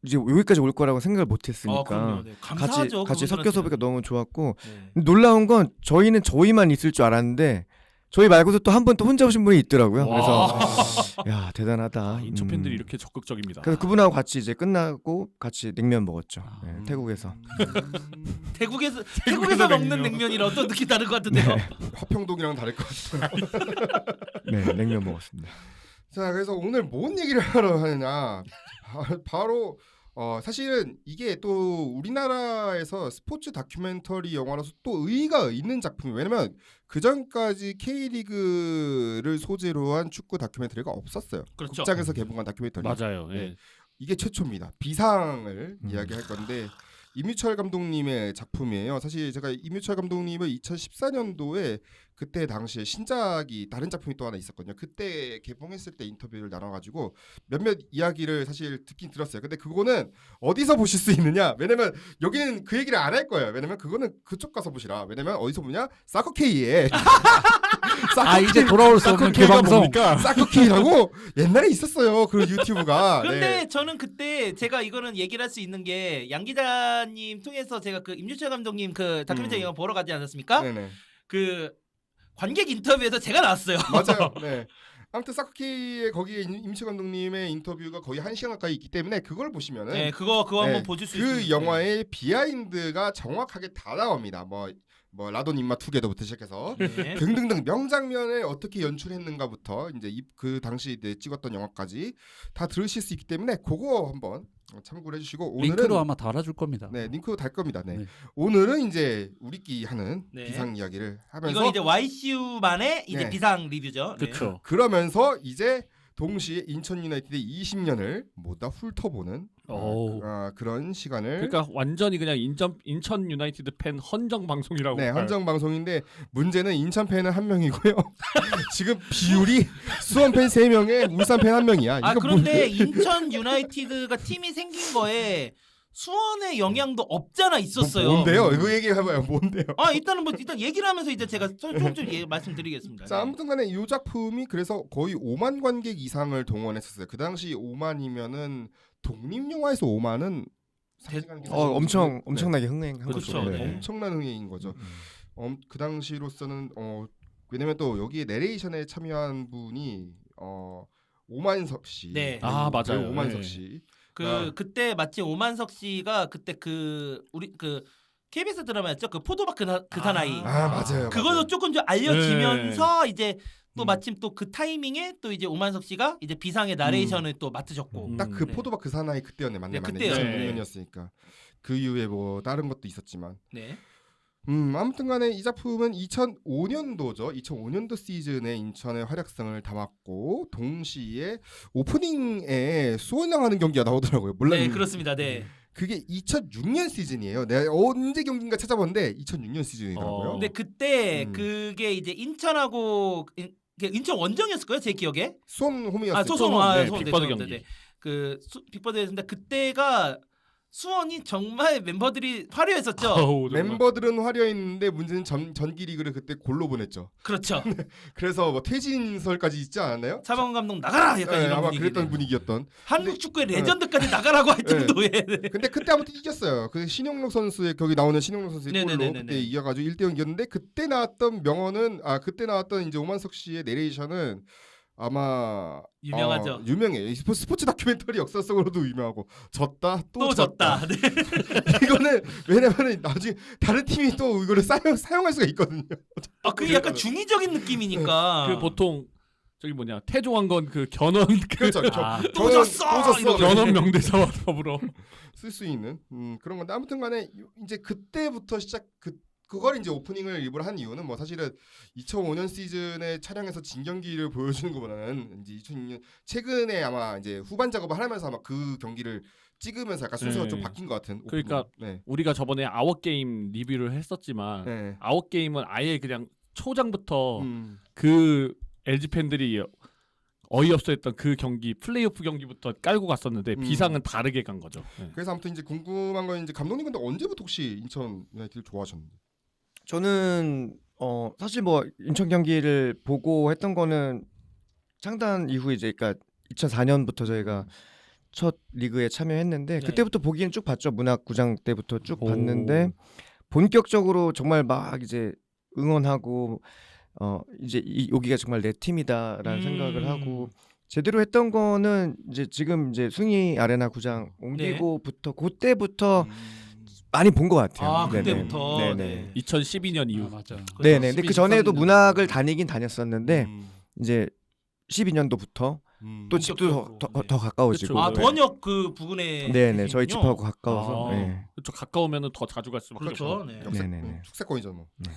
이제 여기까지 올 거라고 생각을 못했으니까 그럼요. 네. 감사하죠. 같이 섞여서 그분들한테는. 보니까 너무 좋았고 네. 놀라운 건 저희는 저희만 있을 줄 알았는데 저희 말고도 또 한 분 또 혼자 오신 분이 있더라고요. 그래서 야 대단하다. 인천 팬들이 이렇게 적극적입니다. 그래서 그분하고 같이 이제 끝나고 같이 냉면 먹었죠. 네, 태국에서. 태국에서 먹는 냉면이랑 어떤 느낌 다를 것 같은데요. 화평동이랑 다를 것 같아요. 네, 냉면 먹었습니다. 자, 그래서 오늘 뭔 얘기를 하러 하느냐? 바로 사실은 이게 또 우리나라에서 스포츠 다큐멘터리 영화로서 또 의의가 있는 작품이에요. 왜냐면 그 전까지 K리그를 소재로 한 축구 다큐멘터리가 없었어요. 그렇죠. 극장에서 개봉한 다큐멘터리. 맞아요. 예. 네. 이게 최초입니다. 비상을 이야기할 건데 이뮤철 감독님의 작품이에요. 사실 제가 이뮤철 감독님을 2014년도에 그때 당시에 신작이 다른 작품이 또 하나 있었거든요. 그때 개봉했을 때 인터뷰를 나눠가지고 몇몇 이야기를 사실 듣긴 들었어요. 근데 그거는 어디서 보실 수 있느냐? 왜냐면 여기는 그 얘기를 안 할 거예요. 왜냐면 그거는 그쪽 가서 보시라. 왜냐면 어디서 보냐? 사커케이에 이제 돌아올 수 없는 개방성. 사커케이라고 옛날에 있었어요. 그 유튜브가. 그런데 네. 저는 그때 제가 이거는 얘기를 할 수 있는 게 양 기자님 통해서 제가 그 임유철 감독님 그 다큐멘터리 영화 보러 가지 않았습니까? 네네. 그 관객 인터뷰에서 제가 나왔어요. 맞아요. 네. 아무튼 사쿠키의 거기에 임채 감독님의 인터뷰가 거의 1시간 가까이 있기 때문에 그걸 보시면은 네, 그거 네, 한번 보실 수 있습니다. 그 영화의 비하인드가 정확하게 다 나옵니다. 뭐 뭐 라돈 임마 투게더부터 시작해서 네. 등등등 명장면을 어떻게 연출했는가부터 이제 그 당시 찍었던 영화까지 다 들으실 수 있기 때문에 그거 한번 참고를 해주시고 오늘은 링크로 아마 달아줄 겁니다. 네 링크로 달 겁니다. 네. 네. 오늘은 이제 우리끼리 하는 네. 비상 이야기를 하면서 이건 이제 YCU만의 이제 네. 비상 리뷰죠. 네. 그렇죠. 그러면서 이제 동시에 인천 유나이티드의 20년을 모두 훑어보는 오. 그런 시간을 그러니까 완전히 그냥 인천 유나이티드 팬 헌정 방송이라고. 네 봐요. 헌정 방송인데 문제는 인천 팬은 한 명이고요. 지금 비율이 수원 팬 3명에 울산 팬 1명이야. 아 그런데 인천 유나이티드가 팀이 생긴 거에 수원의 영향도 없잖아 있었어요. 뭔데요? 이거 얘기해봐요. 뭔데요? 아 일단은 뭐 일단 얘기를 하면서 이제 제가 조금 말씀드리겠습니다. 자 아무튼간에 이 작품이 그래서 거의 5만 관객 이상을 동원했었어요. 그 당시 5만이면은 독립 영화에서 5만은 엄청나게 흥행한 그렇죠. 거죠. 네. 엄청난 흥행인 거죠. 그 당시로서는 왜냐면 또 여기에 내레이션에 참여한 분이 오만석 씨. 네. 아, 맞아요. 오만석 네. 씨. 그때 마침 오만석 씨가 그때 우리 KBS 드라마였죠. 그 포도밭 그 사나이. 맞아요. 그거도 맞아요. 조금 좀 알려지면서 이제 또 마침 또 그 타이밍에 또 이제 오만석 씨가 이제 비상의 나레이션을 또 맡으셨고. 딱 그 네. 포도밭 그 사나이 그때였네. 맞네. 네, 맞네. 그때요. 2006년이었으니까. 그 이후에 뭐 다른 것도 있었지만. 네. 아무튼간에 이 작품은 2005년도죠. 2005년도 시즌에 인천의 활약상을 담았고 동시에 오프닝에 수원이랑 경기가 나오더라고요. 몰랐는데 네, 그렇습니다. 네. 그게 2006년 시즌이에요. 내가 언제 경기인가 찾아봤는데 2006년 시즌이더라고요. 근데 그때 음. 그게 이제 인천하고 인천 원정이었을 거예요, 제 기억에. 수원 홈이었어요. 아, 소송 네, 소원 빅버드 네, 경기. 네. 빅버드였는데 그때가 수원이 정말 멤버들이 화려했었죠. 아우, 정말. 멤버들은 화려했는데 문제는 전기 리그를 그때 골로 보냈죠. 그렇죠. 그래서 뭐 퇴진설까지 있지 않았나요? 차범근 감독 나가라 약간 네, 이런 아마 분위기. 그랬던 분위기였던. 한국 축구의 레전드까지 나가라고 할 네. 정도의. 근데 그때 아무튼 이겼어요. 그 신용록 선수의 거기 나오는 신용록 선수의 골로 네네네네네. 그때 이겨가지고 1대0 이겼는데 그때 나왔던 명언은 그때 나왔던 이제 오만석 씨의 내레이션은 아마 유명하죠. 유명해요. 이 스포츠 다큐멘터리 역사 속으로도 유명하고 졌다 또 졌다. 네. 이거는 왜냐면은 나중에 다른 팀이 또 이거를 사용할 수가 있거든요. 그게 약간 중의적인 느낌이니까. 그 보통 저기 뭐냐 태종왕건 그 견원 그렇죠. 또 졌어! 이러고. 견원 명대사와 더불어 쓸 수 있는 그런 건데 아무튼간에 이제 그때부터 그걸 이제 오프닝을 일부러 한 이유는 뭐 사실은 2005년 시즌에 촬영해서 진경기를 보여주는 것보다는 이제 2006년 최근에 아마 이제 후반 작업을 하면서 아마 그 경기를 찍으면서 약간 순서가 네. 좀 바뀐 것 같은. 그러니까 네. 우리가 저번에 아웃게임 리뷰를 했었지만 네. 아웃게임은 아예 그냥 초장부터 음. 그 LG 팬들이 어이없어했던 그 경기 플레이오프 경기부터 깔고 갔었는데 비상은 다르게 간 거죠. 네. 그래서 아무튼 이제 궁금한 건 이제 감독님 근데 언제부터 혹시 인천 유나이티드 좋아하셨는데? 저는 사실 뭐 인천 경기를 보고 했던 거는 창단 이후 이제 그러니까 2004년부터 저희가 첫 리그에 참여했는데 네. 그때부터 보기는 쭉 봤죠. 문학구장 때부터 쭉 오. 봤는데 본격적으로 정말 막 이제 응원하고 이제 여기가 정말 내 팀이다라는 생각을 하고 제대로 했던 거는 이제 지금 이제 숭이 아레나 구장 옮기고부터 그때부터 많이 본 것 같아요. 네네. 그때부터. 네네. 2012년 이후. 맞아. 네네. 근데 그 전에도 13년. 문학을 다니긴 다녔었는데 이제 12년도부터 또 집도 본격적으로. 더 가까워지고. 그쵸. 아 도원역 그 부근에. 네네. 저희 있군요. 집하고 가까워서. 아, 네. 그렇죠. 가까우면은 더 자주 갈 수밖에 그렇죠. 없죠. 네. 네네네. 축세권이죠 뭐. 네.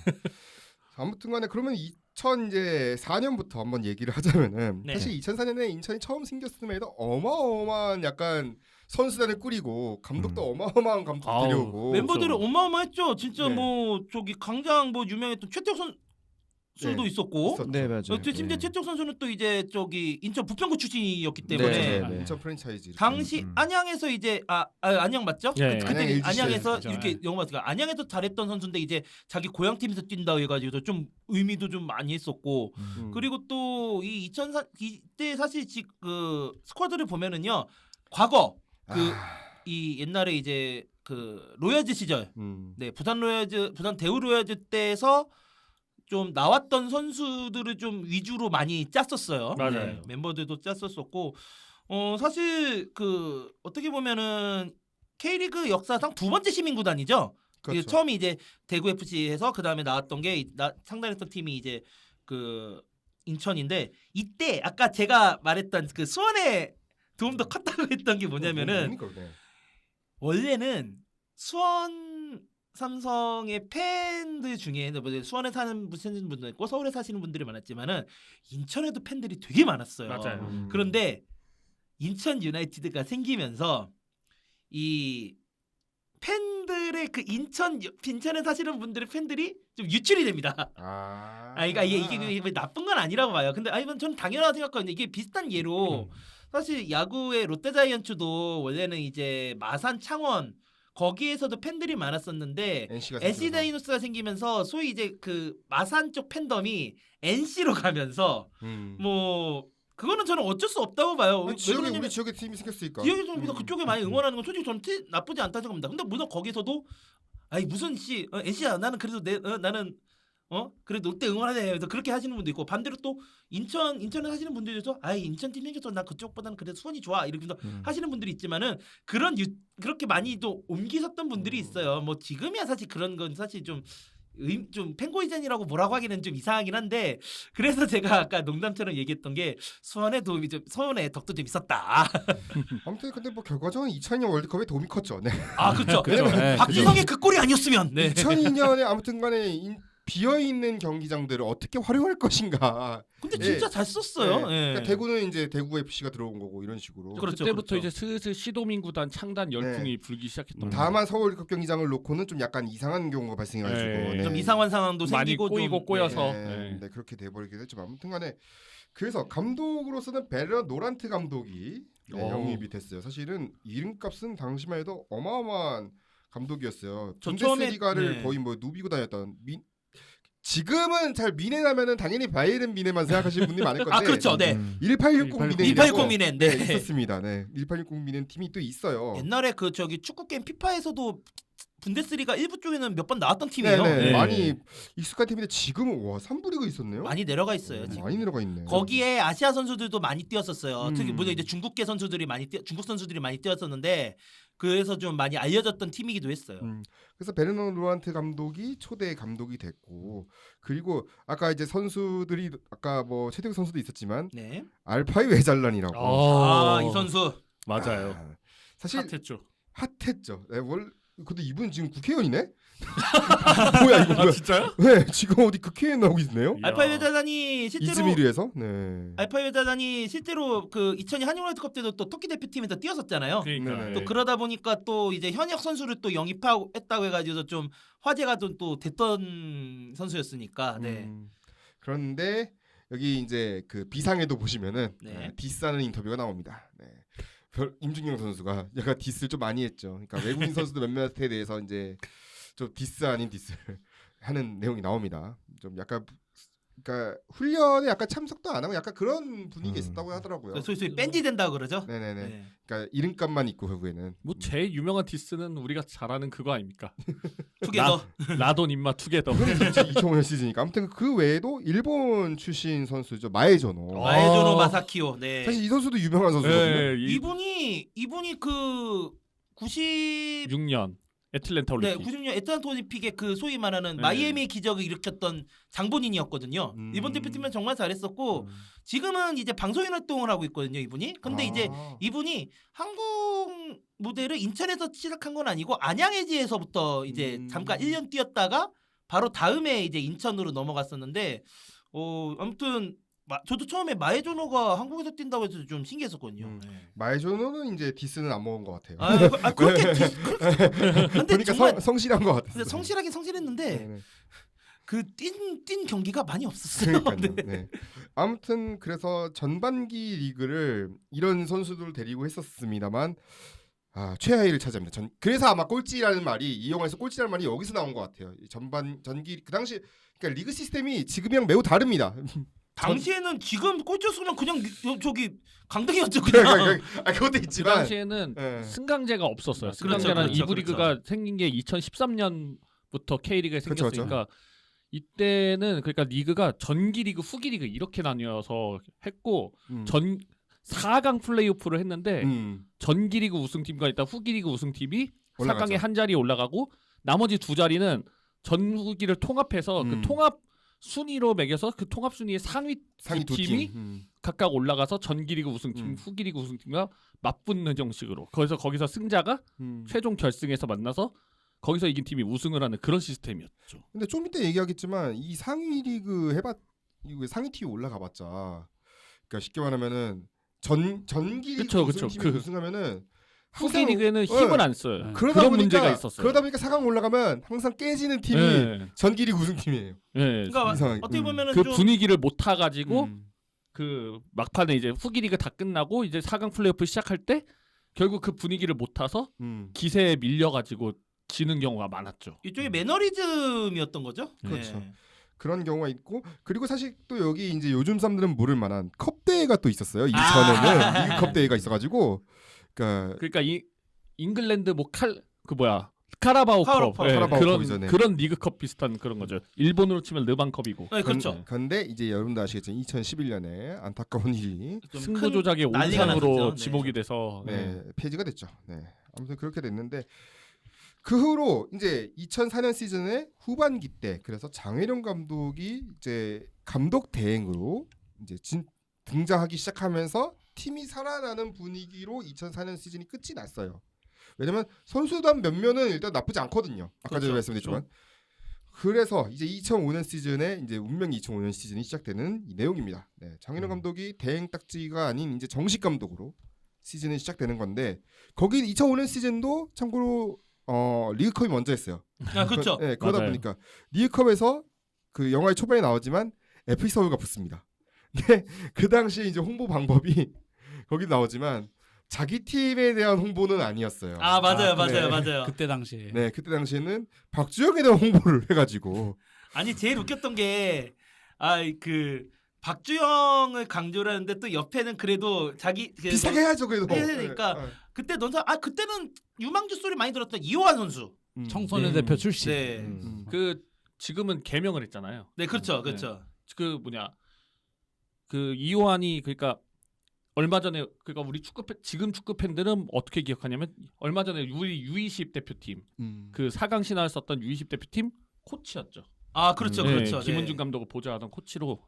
아무튼간에 그러면 2004년부터 한번 얘기를 하자면은 네. 사실 2004년에 인천이 처음 생겼음에도 어마어마한 약간 선수단을 꾸리고 감독도 어마어마한 감독 아우, 데려오고 멤버들이 그렇죠. 어마어마했죠. 진짜 네. 뭐 저기 강장 뭐 유명했던 최태욱 선수도 네. 있었고. 있었죠. 네 맞아요. 심지어 네. 최태욱 선수는 또 이제 저기 인천 부평구 출신이었기 때문에 네, 네. 인천 프랜차이즈 당시 안양에서 이제 안양 맞죠? 네. 그때 안양 LGC. 안양에서 그죠. 이렇게 영어 맞으니까 안양에서 잘했던 선수인데 이제 자기 고향 팀에서 뛴다 해가지고 좀 의미도 좀 많이 했었고 그리고 또 이 2004 이때 사실 그 스쿼드를 보면은요 과거 이 옛날에 이제 그 로얄즈 시절 네 부산 대우 로얄즈 때에서 좀 나왔던 선수들을 좀 위주로 많이 짰었어요. 맞아요. 네, 멤버들도 짰었었고 사실 그 어떻게 보면은 K리그 역사상 두 번째 시민구단이죠. 그렇죠. 처음이 이제 대구 FC에서 그 다음에 나왔던 게 상단했던 팀이 이제 그 인천인데 이때 아까 제가 말했던 그 수원의 도움도 컸다고 했던 게 뭐냐면은 뭡니까, 그게? 원래는 수원 삼성의 팬들 중에 뭐 수원에 사는 분들 있고 서울에 사시는 분들이 많았지만은 인천에도 팬들이 되게 많았어요. 맞아요. 그런데 인천 유나이티드가 생기면서 이 팬들의 그 인천에 사시는 분들의 팬들이 좀 유출이 됩니다. 그러니까 이게 나쁜 건 아니라고 봐요. 근데 아니면 저는 당연하다고 생각하는데 이게 비슷한 예로 사실 야구의 롯데자이언츠도 원래는 이제 마산, 창원 거기에서도 팬들이 많았었는데 NC 다이노스가 생기면서 소위 이제 그 마산 쪽 팬덤이 NC로 가면서 뭐 그거는 저는 어쩔 수 없다고 봐요. 왜 지역에 그러냐면 우리 지역에 팀이 생겼으니까. 지역에서 그쪽에 많이 응원하는 건 솔직히 저는 나쁘지 않다고 생각합니다. 근데 물론 거기서도 아니 무슨 NC야 나는 그래도 나는 그래도 롯데 응원하네. 그래서 그렇게 하시는 분도 있고 반대로 또 인천에 사시는 분들도 아이 인천 팀 생겨서 나 그쪽보다는 그래도 수원이 좋아 이렇게 하시는 분들이 있지만은 그렇게 많이 또 옮기셨던 분들이 있어요. 뭐 지금이야 사실 그런 건 사실 좀 팬고이전이라고 뭐라고 하기는 좀 이상하긴 한데 그래서 제가 아까 농담처럼 얘기했던 게 수원의 덕도 좀 있었다. 아무튼 근데 뭐 결과적으로 2002년 월드컵에 도움이 컸죠. 네. 아 그렇죠. 네, 박지성의 그 골이 아니었으면. 네. 2002년에 아무튼간에 비어 있는 경기장들을 어떻게 활용할 것인가. 근데 예. 진짜 잘 썼어요. 네. 예. 그러니까 대구는 이제 대구 FC가 들어온 거고 이런 식으로. 그렇죠, 그때부터 그렇죠. 이제 슬슬 시도민 구단 창단 열풍이 불기 시작했던 거예요. 다만 서울컵 경기장을 놓고는 좀 약간 이상한 경우가 발생해가지고 네. 좀 이상한 상황도 많이 생기고 꼬이고 좀, 꼬여서. 네. 네, 그렇게 돼버리게 됐죠. 아무튼간에 그래서 감독으로서는 베르난 노란트 감독이 영입이 됐어요. 사실은 이름값은 당시만 해도 어마어마한 감독이었어요. 저 분데스리가를 처음에- 거의 뭐 누비고 다녔던 지금은 잘 미넨하면은 당연히 바이에른 미넨만 생각하시는 분들이 많을 건데 아 그렇죠. 네. 1860 미넨 1860 미넨. 네. 있었습니다. 네. 1860 미넨 팀이 또 있어요. 옛날에 그 저기 축구 게임 피파에서도 분데스리가 일부 쪽에는 몇 번 나왔던 팀이에요. 네네. 네. 많이 익숙한 팀인데 지금은 와 3부 리그 있었네요. 많이 내려가 있어요. 지금. 많이 내려가 있네. 거기에 아시아 선수들도 많이 뛰었었어요. 특히 음. 물론 이제 중국 선수들이 많이 뛰었었는데 그래서 좀 많이 알려졌던 팀이기도 했어요. 그래서 베르난 노란트 감독이 초대 감독이 됐고 그리고 아까 이제 선수들이 아까 뭐 최태국 선수도 있었지만 네. 알파이 웨잘란이라고 이 선수 맞아요. 아, 사실 핫했죠. 핫했죠. 네, 근데 이분 지금 국회의원이네? 뭐야 이거 뭐야? 진짜요? 네, 지금 어디 국회의원 나오고 있네요. 알파이 웨자단이 실제로 이즈미르에서. 네. 알파이 웨자단이 실제로 그 2002 한일 월드컵 때도 또 터키 대표팀에서 뛰었었잖아요. 그러니까. 네. 또 그러다 보니까 또 이제 현역 선수를 또 영입했다고 해가지고 좀 화제가 또 됐던 선수였으니까. 네. 그런데 여기 이제 그 비상에도 보시면은 네. 디스하는 인터뷰가 나옵니다. 네. 임준영 선수가 약간 디스를 좀 많이 했죠. 그러니까 외국인 선수도 몇몇에 대해서 이제 좀 디스 아닌 디스를 하는 내용이 나옵니다. 좀 약간 그러니까 훈련에 약간 참석도 안 하고 약간 그런 분위기가 있었다고 하더라고요. 소위 뺀지 된다고 그러죠. 네네네. 네. 그러니까 이름값만 있고 결국에는 뭐 제일 유명한 디스는 우리가 잘 아는 그거 아닙니까? 투게더. 라돈 임마 투게더. 2005년 시즌이니까 아무튼 그 외에도 일본 출신 선수죠 마에조노. 마에조노 마사키오. 네. 사실 이 선수도 유명한 선수거든요. 네, 이분이 그 90 6년 애틀랜타 네, 올림픽. 96년 애틀란타 올림픽의 그 소위 말하는 네. 마이애미의 기적을 일으켰던 장본인이었거든요. 일본 대표팀은 정말 잘했었고 지금은 이제 방송인 활동을 하고 있거든요, 이분이. 근데 이제 이분이 한국 무대를 인천에서 시작한 건 아니고 안양에지에서부터 이제 잠깐 1년 뛰었다가 바로 다음에 이제 인천으로 넘어갔었는데 아무튼 저도 처음에 마에조노가 한국에서 뛴다고 해서 좀 신기했었거든요. 네. 마에조노는 이제 디스는 안 먹은 것 같아요. 그렇게 근데 보니까 정말 성실한 것 같았어요. 근데 성실하긴 성실했는데 네. 그 뛴 경기가 많이 없었어요. 그러니까요. 네. 네. 아무튼 그래서 전반기 리그를 이런 선수들을 데리고 했었습니다만 최하위를 차지합니다. 그래서 아마 꼴찌라는 말이 이 영화에서 꼴찌라는 말이 여기서 나온 것 같아요. 전기 그 당시 그러니까 리그 시스템이 지금이랑 매우 다릅니다. 당시에는 지금 꼴찌였으면 그냥 저기 강등이었죠 그냥. 그것도 그 있지만 당시에는 네. 승강제가 없었어요. 그렇죠, 승강제는 그렇죠, 2부 리그가 생긴 게 2013년부터 K리그가 그렇죠, 생겼으니까 이때는 그러니까 리그가 전기 리그, 후기 리그 이렇게 나뉘어서 했고 전 4강 플레이오프를 했는데 전기 리그 우승팀과 일단 후기 리그 우승팀이 올라가죠. 4강에 한 자리에 올라가고 나머지 두 자리는 전후기를 통합해서 그 통합 순위로 매겨서 그 통합 순위의 상위 두 팀이 각각 올라가서 전기리그 우승팀, 후기리그 우승팀과 맞붙는 형식으로. 거기서 승자가 최종 결승에서 만나서 거기서 이긴 팀이 우승을 하는 그런 시스템이었죠. 근데 좀 이따 얘기하겠지만 이 상위 리그 이거 상위 팀 올라가봤자, 그러니까 쉽게 말하면은 전기 리그 우승팀이 우승하면은 후기 리그에는 힘을 안 써요. 그러다 그런 보니까, 문제가 있었어요. 그러다 보니까 4강 올라가면 항상 깨지는 팀이 전기 리그 우승팀이에요. 그러니까 이상하게. 어떻게 보면은 그 좀 분위기를 못 타가지고 그 막판에 이제 후기 리그 다 끝나고 이제 4강 플레이오프 시작할 때 결국 그 분위기를 못 타서 기세에 밀려가지고 지는 경우가 많았죠. 이쪽에 매너리즘이었던 거죠. 그렇죠. 네. 그런 경우가 있고, 그리고 사실 또 여기 이제 요즘 사람들은 모를 만한 컵 대회가 또 있었어요. 이전에는 리그컵 대회가 있어가지고, 그러니까 이 잉글랜드 카라바오컵, 그런 리그컵 비슷한 그런 거죠. 일본으로 치면 르반컵이고. 네, 그렇죠. 그런데 이제 여러분도 아시겠지만 2011년에 안타까운 일이 승부 조작의 난리가 온상으로 났었죠. 지목이 돼서 폐지가 됐죠. 네. 아무튼 그렇게 됐는데, 그 후로 이제 2004년 시즌의 후반기 때 그래서 장혜령 감독이 이제 감독 대행으로 이제 등장하기 시작하면서 팀이 살아나는 분위기로 2004년 시즌이 끝이 났어요. 왜냐면 선수단 몇몇은 일단 나쁘지 않거든요. 아까 전에 말씀드렸지만. 그래서 이제 2005년 시즌에 이제 운명의 2005년 시즌이 시작되는 이 내용입니다. 네, 장인호 감독이 대행 딱지가 아닌 이제 정식 감독으로 시즌이 시작되는 건데, 거기 2005년 시즌도 참고로 리그컵이 먼저 했어요. 그렇죠. 네, 그러다 맞아요. 보니까 리그컵에서 그 영화의 초반에 나오지만 FC 서울과 붙습니다. 근데 그 당시에 이제 홍보 방법이 거기 나오지만 자기 팀에 대한 홍보는 아니었어요. 맞아요. 그때 당시에. 네, 그때 당시에는 박주영에 대한 홍보를 해가지고. 아니 제일 웃겼던 게 박주영을 강조를 하는데 또 옆에는 그래도 자기 비슷하게 해야죠 그래도. 해야 되니까. 그때 그때는 유망주 소리 많이 들었던 이호환 선수. 청소년 대표 출신. 네. 그 지금은 개명을 했잖아요. 네, 그렇죠. 그 이호환이 그러니까 얼마 전에 우리 지금 축구 팬들은 어떻게 기억하냐면 얼마 전에 우리 U20 대표팀 그 4강 신화를 썼던 U20 대표팀 코치였죠. 그렇죠. 김은중 감독을 보좌하던 코치로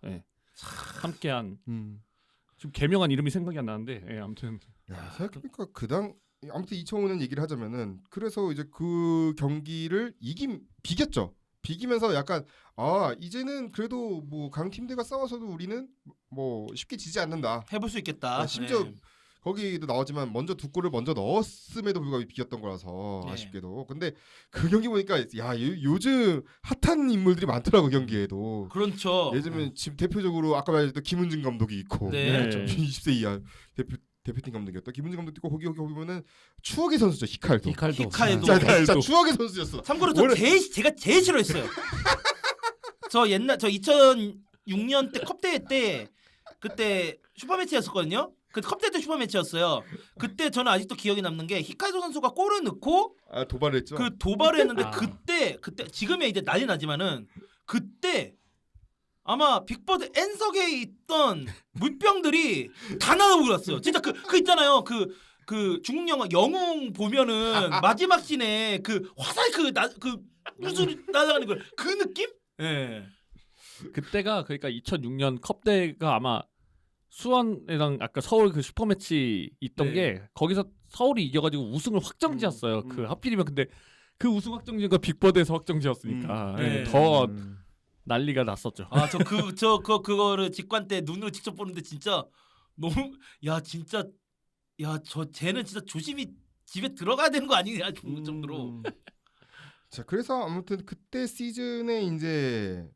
함께한 지금 개명한 이름이 생각이 안 나는데 아무튼 생각해보니까 아무튼 2005년 얘기를 하자면은 그래서 이제 그 경기를 비겼죠. 비기면서 약간 이제는 그래도 뭐 강팀들과 싸워서도 우리는 뭐 쉽게 지지 않는다. 해볼 수 있겠다. 심지어 거기도 나오지만 먼저 두 골을 먼저 넣었음에도 불구하고 비겼던 거라서 아쉽게도. 근데 그 경기 보니까 요즘 핫한 인물들이 많더라고 경기에도. 그렇죠. 예전에 지금 대표적으로 아까 말했던 김은중 감독이 있고 20세 이하 대표팀 감독이었다. 김은중 감독도 있고 거기 보면은 추억의 선수죠. 히칼도. 진짜 추억의 선수였어. 참고로 제가 제일 싫어했어요. 저 2006년 때 컵대회 때 그때 슈퍼매치였었거든요. 그 컵대회 때 슈퍼매치였어요. 그때 저는 아직도 기억에 남는 게 히카이도 선수가 골을 넣고 도발을 했죠. 그 도발을 했는데 그때 지금에 이제 난리 나지만은 그때 아마 빅버드 N석에 있던 물병들이 다 날아오고 났어요. 진짜 그 있잖아요. 그 중국 영화 영웅 보면은 마지막 씬에 그 화살 무슨 날아가는 거 그 느낌? 예. 그때가 그러니까 2006년 컵대가 아마 수원이랑 아까 서울 그 슈퍼매치 있던 게 거기서 서울이 이겨가지고 우승을 확정지었어요. 그 하필이면 근데 그 우승 확정지가 빅버드에서 확정지었으니까 더 난리가 났었죠. 그거를 직관 때 눈으로 직접 보는데 진짜 너무 쟤는 진짜 조심히 집에 들어가야 되는 거 아니냐 정도로. 자, 그래서 아무튼 그때 시즌에 이제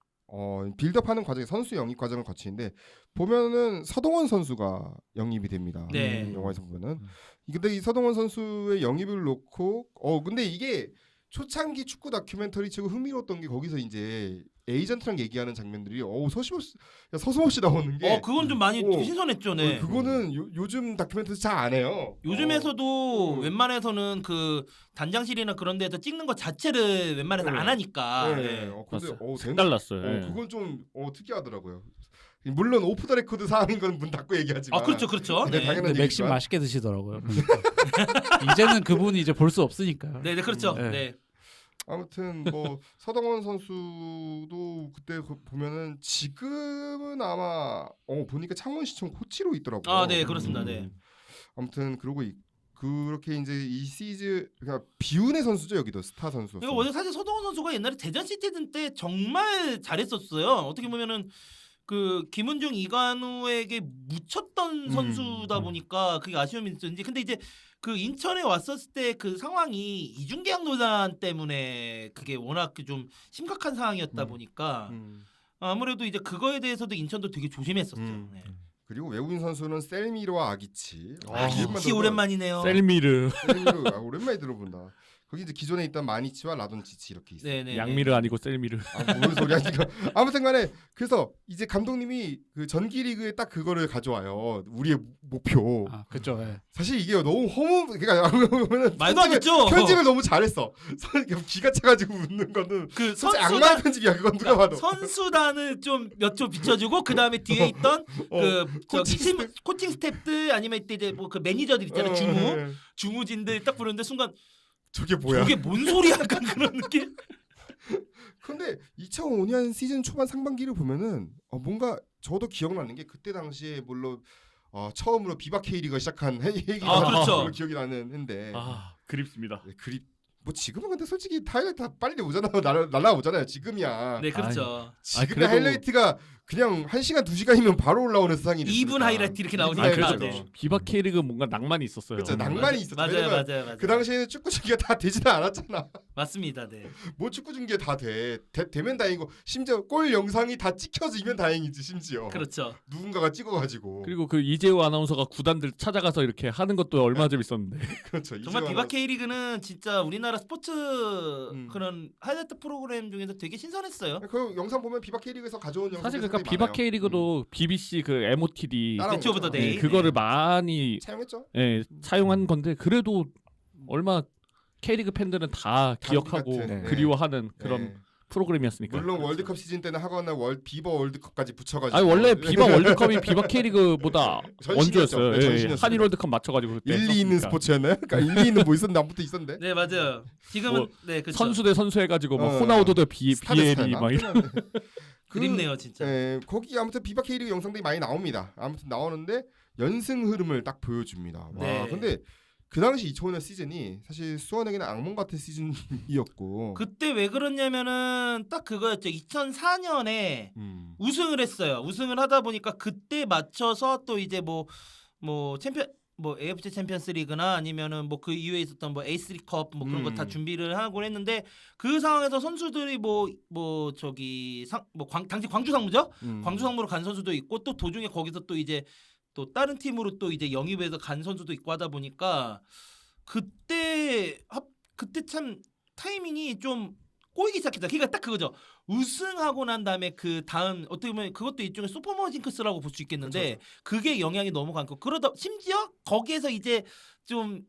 빌드업하는 과정에 선수 영입 과정을 거치는데 보면은 서동원 선수가 영입이 됩니다. 네. 영화에서 보면은. 근데 이 서동원 선수의 영입을 놓고 근데 이게 초창기 축구 다큐멘터리 치고 흥미로웠던 게 거기서 이제 에이전트랑 얘기하는 장면들이 서슴없이 나오는 게 그건 좀 많이 신선했죠. 네. 그거는 요즘 다큐멘터리 잘 안 해요. 요즘에서도 웬만해서는 그 단장실이나 그런 데서 찍는 것 자체를 웬만해서 안 하니까. 근데 달랐어요. 그건 좀 특이하더라고요. 물론 오프 더 레코드 사항인 건 문 닫고 얘기하지만. 그렇죠. 네, 당연한 근데 맥심 맛있게 드시더라고요. 이제는 그분이 이제 볼 수 없으니까요. 네, 그렇죠. 네. 아무튼 뭐 서동원 선수도 그때 보면은 지금은 아마 보니까 창원시청 코치로 있더라고요. 아, 네, 그렇습니다. 네. 아무튼 그렇게 이제 이 시즌 그러니까 비운의 선수죠 여기도 스타 선수. 이거 원래 사실 서동원 선수가 옛날에 대전 시티즌 때 정말 잘했었어요. 어떻게 보면은 그 김은중 이관우에게 묻혔던 선수다 보니까 그게 아쉬움이 있었는지. 근데 이제 그 인천에 왔었을 때 그 상황이 이중계약 논란 때문에 그게 워낙 좀 심각한 상황이었다 보니까 아무래도 이제 그거에 대해서도 인천도 되게 조심했었죠. 네. 그리고 외국인 선수는 셀미르와 아기치. 아기치 오랜만이네요. 셀미르, 셀미르 오랜만에 들어본다. 거기 이제 기존에 있던 마니치와 라돈치치 이렇게 있어요. 네네. 양미르 아니고 셀미르. 뭔 소리야 지금. 아무튼간에 그래서 이제 감독님이 그 전기리그에 딱 그거를 가져와요. 우리의 목표. 아, 그렇죠. 예. 사실 이게 너무 그러니까 말도 안 됐죠. 편집을 너무 잘했어. 기가 차가지고 웃는 거는 그 사실 악마 편집이야. 그건 누가 봐도. 선수단을 좀 몇 초 비춰주고 그 다음에 뒤에 있던 그 저기 코칭 스태프들 아니면 이제 뭐 그 매니저들 있잖아요. 주무진들 딱 부르는데 순간 저게 뭐야? 저게 뭔 소리야? 약간 그런 느낌. 근데 2005년 시즌 초반 상반기를 보면은 뭔가 저도 기억나는 게 그때 당시에 물론 처음으로 비바 K리그가 시작한 얘기가 그렇죠. 기억이 나는데 그립습니다. 네, 뭐 지금은 근데 솔직히 하이라이트 다 빨리 오잖아요. 날아오잖아요. 지금이야. 네, 그렇죠. 지금의 그래도- 하이라이트가 그냥 1시간 2시간이면 바로 올라오는 세상이 2분 하이라이트 이렇게 나오니까. 하이라이트. 네. 비바 K리그 뭔가 낭만이 있었어요. 그렇죠. 낭만이 있었죠. 맞아요, 왜냐면 맞아요. 그 당시에는 축구 중계가 다 되지는 않았잖아. 맞습니다. 네. 뭐 축구 중계 다 되면 다행이고 심지어 골 영상이 다 찍혀지면 다행이지 심지어. 그렇죠. 누군가가 찍어가지고. 그리고 그 이재호 아나운서가 구단들 찾아가서 이렇게 하는 것도 얼마나 재밌었는데. 그렇죠. 정말 이재환 비바 K리그는 진짜 우리나라 스포츠 음. 그런 하이라이트 프로그램 중에서 되게 신선했어요. 그 영상 보면 비바 K리그에서 가져온 영상 사실 그러니까 비바 K리그도 BBC 그 MOTD 따라온 매치 오브 더 거죠. 데이. 그거를 많이 사용했죠. 사용한 건데 그래도 얼마 K리그 팬들은 다 기억하고 같은, 그리워하는 그런 네. 프로그램이었으니까. 물론 월드컵 시즌 때는 하거나 비버 월드컵까지 붙여가지고. 아니 원래 비바 월드컵이 비바 K리그보다 전신이었죠. 원조였어요. 네, 예, 전신이었어요. 한일 월드컵 맞춰가지고 그때 일리 있는 했었으니까. 스포츠였나요? 그러니까 일리 있는 뭐 있었는데 아무것도 있었는데. 네, 맞아요. 지금은 뭐 네, 그렇죠. 선수 대 선수 해가지고 막 어. 호나우도 대 비엘이 스타데스타였나? 막 이런. 그립네요, 진짜. 거기 아무튼 비바 K리그 영상들이 많이 나옵니다. 아무튼 나오는데 연승 흐름을 딱 보여줍니다. 와, 네. 근데 그 당시 2005년 시즌이 사실 수원에게는 악몽 같은 시즌이었고. 그때 왜 그러냐면은 딱 그거였죠. 2004년에 우승을 했어요. 우승을 하다 보니까 그때 맞춰서 또 이제 뭐 챔피언 뭐 AFC 챔피언스리그나 아니면은 뭐 그 이후에 있었던 뭐 A3컵 뭐 그런 거 다 준비를 하곤 했는데 그 상황에서 선수들이 당시 광주 상무죠? 광주 상무로 간 선수도 있고 또 도중에 거기서 또 이제 또 다른 팀으로 또 이제 영입해서 간 선수도 있고 하다 보니까 그때 참 타이밍이 좀 꼬이기 시작했다. 그러니까 딱 그거죠. 우승하고 난 다음에 그 다음 어떻게 보면 그것도 일종의 슈퍼머 징크스라고 볼 수 있겠는데 그게 영향이 너무 강고 그러다 심지어 거기에서 이제 좀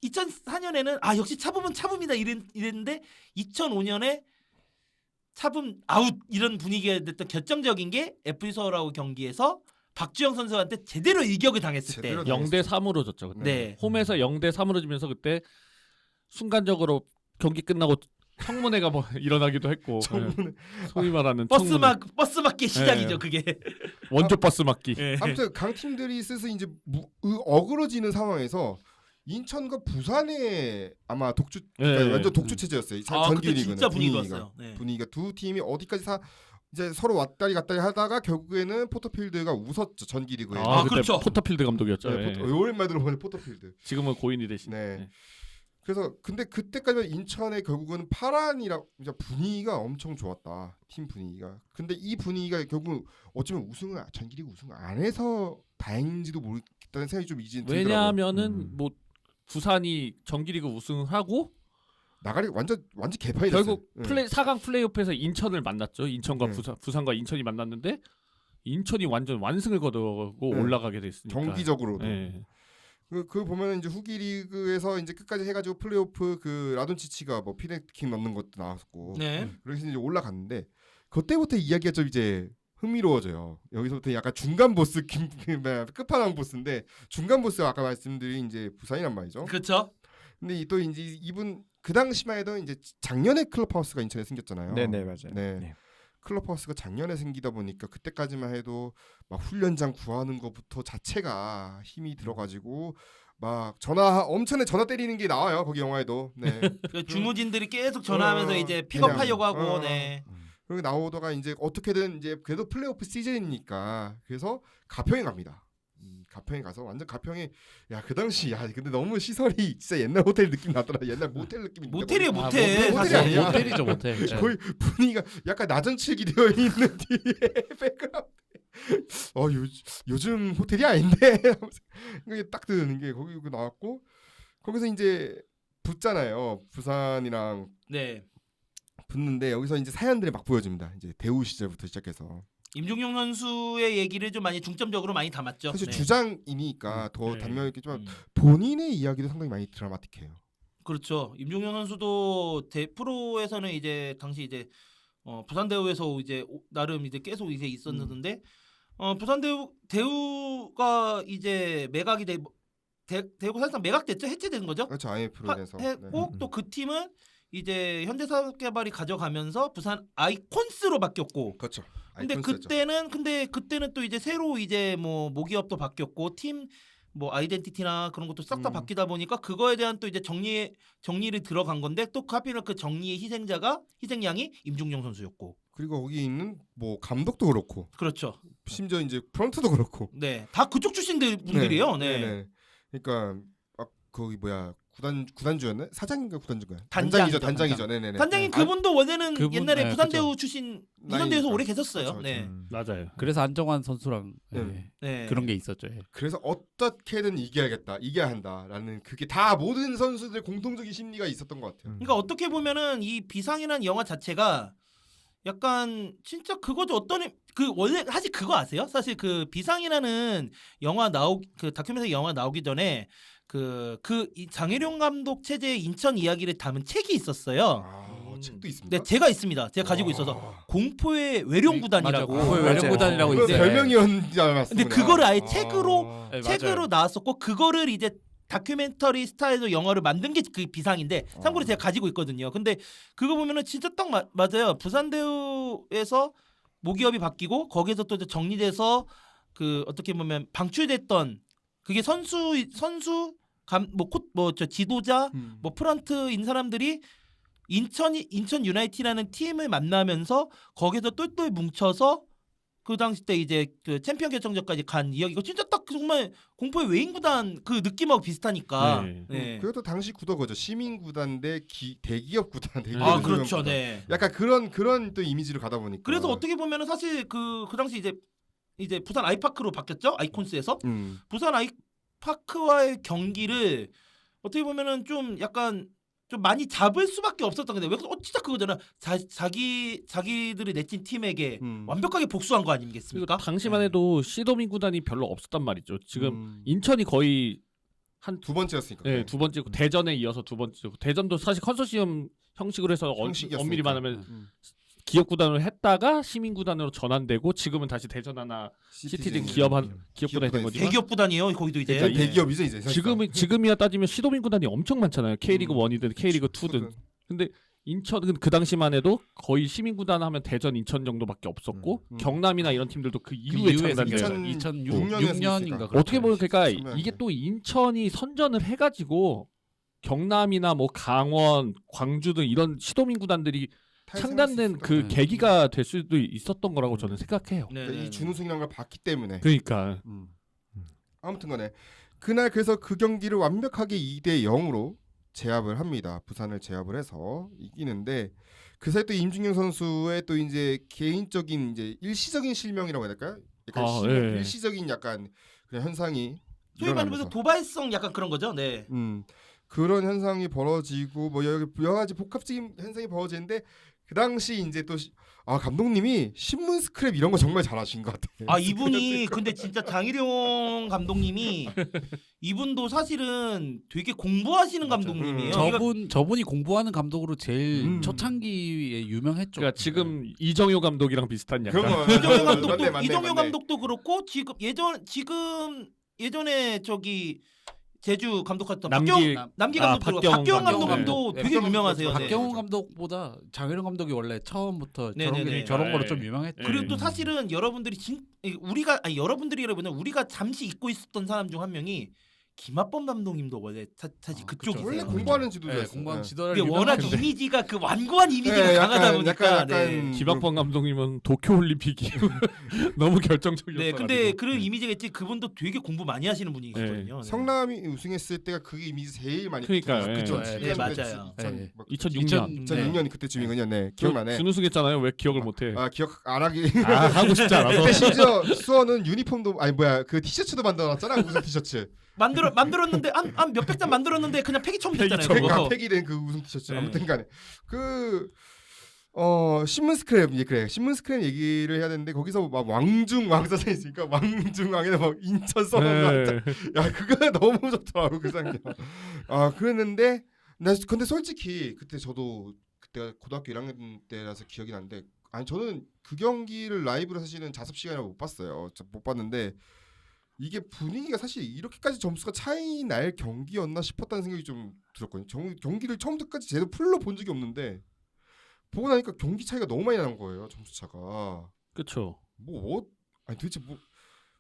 2004년에는 역시 차붐은 차붐이다 이랬는데 2005년에 차붐 아웃 이런 분위기가 됐던 결정적인 게 FC 서울하고 경기에서 박주영 선수한테 제대로 일격을 당했을 때. 제대로 0대 3으로 졌죠. 그때. 네. 홈에서 0대 3으로 지면서 그때 순간적으로 경기 끝나고 청문회가 뭐 일어나기도 했고. 청문회. 소위 말하는 청문회. 버스 맞기 시작이죠, 네. 그게. 원조 버스 맞기. 예. 아무튼 강팀들이 슬슬 이제 어그러지는 상황에서 인천과 부산의 아마 그러니까 완전 독주 체제였어요. 그때 전기리그는 진짜 분위기가 좋았어요. 네. 분위기가 두 팀이 어디까지 이제 서로 왔다리 갔다리 하다가 결국에는 포터필드가 웃었죠. 전기리그에. 그때 그렇죠. 포터필드 감독이었죠. 네, 예. 오랜만에 들어보는 포터필드. 지금은 고인이 되신. 네. 네. 그래서 근데 그때까지는 인천의 결국은 파란이라 분위기가 엄청 좋았다. 팀 분위기가. 근데 이 분위기가 결국 어쩌면 전기리그 우승을 안 해서 다행인지도 모르겠다는 생각이 좀 이제 들더라고요. 왜냐하면은 뭐 부산이 정기리그 우승하고 나가리 완전 개판이 결국 됐어요. 4강 플레이오프에서 인천을 만났죠. 인천과 네. 부산과 인천이 만났는데 인천이 완전 완승을 거두고 네. 올라가게 됐으니까. 정기적으로도. 네. 그 보면 이제 후기 리그에서 이제 끝까지 해가지고 플레이오프 그 라돈치치가 뭐 피네킥 넣는 것도 나왔고. 네. 그래서 이제 올라갔는데 그때부터 이야기가 좀 이제 흥미로워져요. 여기서부터 약간 중간 보스 끝판왕 보스인데 중간 보스가 아까 말씀드린 이제 부산이란 말이죠. 그렇죠. 근데 또 이제 이분 그 당시만 해도 이제 작년에 클럽하우스가 인천에 생겼잖아요. 네네 맞아요. 네. 네. 클럽하우스가 작년에 생기다 보니까 그때까지만 해도 막 훈련장 구하는 것부터 자체가 힘이 들어가지고 막 엄청나게 전화 때리는 게 나와요 거기 영화에도. 네. 그 주무진들이 계속 전화하면서 어, 이제 픽업하려고 그냥, 하고 네. 그리고 나오다가 이제 어떻게든 이제 그래도 플레이오프 시즌이니까 그래서 가평에 갑니다. 가평에 가서 완전 가평에 야 그 당시 야 근데 너무 시설이 진짜 옛날 호텔 느낌 나더라. 옛날 모텔 느낌이. 모텔이에요 아, 모텔. 모텔이 사실. 아니야. 모텔이죠 모텔. 네. 거의 분위기가 약간 나전칠기 되어 있는 뒤에 백그라운드. 요즘 호텔이 아닌데 생각이 딱 드는 게 거기 나왔고 거기서 이제 붙잖아요. 부산이랑 네. 붙는데 여기서 이제 사연들이 막 보여집니다. 이제 대우 시절부터 시작해서 임종용 선수의 얘기를 좀 많이 중점적으로 많이 담았죠. 사실 네. 주장이니까 더 네. 단면 있게 좀 음. 본인의 이야기도 상당히 많이 드라마틱해요. 그렇죠. 임종용 선수도 프로에서는 이제 당시 이제 부산대우에서 이제 나름 이제 계속 이제 있었는데 부산대우가 이제 매각이 대우가 사실상 매각됐죠. 해체된 거죠. 그렇죠. IMF로 인해서. 했고 또 그 팀은 이제 현대사업개발이 가져가면서 부산 아이콘스로 바뀌었고. 그렇죠. 근데 아이콘스였죠. 그때는 또 이제 새로 이제 뭐 모기업도 바뀌었고 팀 뭐 아이덴티티나 그런 것도 싹 다 바뀌다 보니까 그거에 대한 또 이제 정리를 들어간 건데 또 하필은 그 정리의 희생양이 임종용 선수였고. 그리고 거기 있는 뭐 감독도 그렇고 그렇죠. 심지어 이제 프런트도 그렇고. 네, 다 그쪽 출신들 분들이에요. 네. 네. 그러니까 거기 뭐야 구단주였나? 사장인가 구단주인가? 단장이죠, 단장이죠. 네네네. 단장님 그분도 원래는 그분, 옛날에 네, 부산대우 출신 부산대우에서 나이니까. 오래 계셨어요. 그렇죠, 네. 맞아요. 그래서 안정환 선수랑 네. 네. 그런 게 있었죠. 예. 그래서 어떻게든 이겨야 한다라는 그게 다 모든 선수들 공통적인 심리가 있었던 것 같아요. 그러니까 어떻게 보면은 이 비상이라는 영화 자체가 약간 진짜 그거죠. 원래 사실 그거 아세요? 사실 그 비상이라는 그 다큐멘터리 영화 나오기 전에 이 장혜룡 감독 체제의 인천 이야기를 담은 책이 있었어요. 책도 있습니다. 네, 제가 있습니다. 제가 가지고 있어서 공포의 외룡구단이라고. 맞아, 공포의 맞아요. 외령구단이라고 그거 있어요. 별명이었는지 알았어. 근데 그거를 아예 책으로 네, 책으로 맞아요. 나왔었고 그거를 이제 다큐멘터리 스타일로 영화를 만든 게 그 비상인데 참고로 제가 가지고 있거든요. 근데 그거 보면은 진짜 딱 맞아요. 부산대우에서 모기업이 바뀌고 거기에서 또 이제 정리돼서 그 어떻게 보면 방출됐던 그게 지도자 뭐 프런트인 사람들이 인천 유나이티라는 팀을 만나면서 거기서 똘똘 뭉쳐서 그 당시 때 이제 그 챔피언 결정전까지 간 이야기가 진짜 딱 정말 공포의 외인구단 그 느낌하고 비슷하니까. 네. 네. 그것도 당시 구도거죠. 시민 구단 대 대기업 구단. 아 그렇죠, 네. 약간 그런 또 이미지로 가다 보니까. 그래서 어떻게 보면은 사실 그 당시 이제 부산 아이파크로 바뀌었죠, 아이콘스에서. 부산 아이파크와의 경기를 어떻게 보면은 좀 약간 좀 많이 잡을 수밖에 없었던 건데 왜 진짜 그거잖아. 자기들이 내친 팀에게 완벽하게 복수한 거 그리고 아니겠습니까? 당시만 해도 시도민 구단이 별로 없었단 말이죠. 지금 인천이 거의 한 두 번째였으니까. 네, 두 번째고 대전에 이어서 두 번째고 대전도 사실 컨소시엄 형식으로 해서 엄밀히 말하면 기업 구단으로 했다가 시민 구단으로 전환되고 지금은 다시 대전 하나 시티즌 기업 구단이 된 거지만 대기업 구단이에요. 거기도 이제. 그러니까 대기업이죠 이제. 지금이야 따지면 시도민 구단이 엄청 많잖아요. K리그 1이든 K리그 2든. 근데 인천은 그 당시만 해도 거의 시민 구단 하면 대전, 인천 정도밖에 없었고 경남이나 이런 팀들도 그 이후에 창단돼요. 2006년인가 어떻게 보면 그러니까 처음에 이게 또 인천이 선전을 해가지고 경남이나 뭐 강원, 광주 등 이런 시도민 구단들이 창단된 그 네. 계기가 될 수도 있었던 거라고 저는 생각해요. 네, 그러니까 이 준우승이라는 걸 봤기 때문에. 그러니까 아무튼간에 그날 그래서 그 경기를 완벽하게 2대 0으로 제압을 합니다. 부산을 제압을 해서 이기는데 그 사이 또 임준영 선수의 또 이제 개인적인 이제 일시적인 실명이라고 해야 될까요? 약간 예. 일시적인 약간 그냥 현상이 소위 말하면 일어나면서 도발성 약간 그런 거죠. 네. 그런 현상이 벌어지고 뭐 여러 가지 복합적인 현상이 벌어지는데 그 당시 이제 또 감독님이 신문 스크랩 이런 거 정말 잘하신 것 같아요. 아 이분이 근데 진짜 장희룡 감독님이 이분도 사실은 되게 공부하시는 감독님이에요. 저분이 공부하는 감독으로 제일 초창기에 유명했죠. 그러니까 지금 이정효 감독이랑 비슷한 약간 그런 거 이정효 감독도 그렇고 지금 예전에 저기 제주 감독했던 남기 남기 아, 감독 박경훈 박경훈 감독. 감독도 네. 되게 네. 유명하세요. 네. 박경훈 감독보다 장혜령 감독이 원래 처음부터 네네네. 저런 거로 네. 좀 유명했죠. 그리고 또 사실은 여러분들이 우리가 아니 여러분들이라보다 우리가 잠시 잊고 있었던 사람 중 한 명이 김학범 감독님도 원래 사실 그쪽이 원래 있어요. 공부하는 지도자였어요. 네, 공부한 네. 지도를 근데 워낙 유명한데. 이미지가 그 완고한 이미지가 네, 강하다 약간- 보니까 약간 네. 김학범 감독님은 도쿄 올림픽이 너무 결정적이었어. 네, 근데 그런 이미지가 있지 그분도 되게 공부 많이 하시는 분이시거든요. 네. 성남이 우승했을 때가 그 이미지 제일 많이 그러니까요, 그죠? 예. 네, 맞아요. 2006년 2006년 그때쯤이군요. 네, 기억나네. 준우승했잖아요. 왜 기억을 못해? 아 기억 안 하기. 아 하고 싶지 않아서. 그때 심지어 수원은 유니폼도 아니 뭐야 그 티셔츠도 만들어놨잖아 우승 티셔츠. 만들었는데 한 몇백 장 만들었는데 그냥 폐기 처분했잖아요. 폐기 그러니까 그거. 폐기된 그 우승 티셔츠. 네. 아무튼간에 그 신문 스크랩 그래 신문 스크랩 얘기를 해야 되는데 거기서 막 왕중 왕사장 있으니까 왕중왕에다 막 인천 선언 네. 야 그거 너무 좋더라고 그 장면. 아 그랬는데 나 근데 솔직히 그때 저도 그때가 고등학교 1학년 때라서 기억이 나는데 아니 저는 그 경기를 라이브로 사실은 자습 시간에 못 봤어요. 못 봤는데 이게 분위기가 사실 이렇게까지 점수가 차이 날 경기였나 싶었다는 생각이 좀 들었거든요. 경기를 처음부터까지 제대로 풀로 본 적이 없는데 보고 나니까 경기 차이가 너무 많이 나는 거예요. 점수 차가. 그렇죠. 아니 도대체 뭐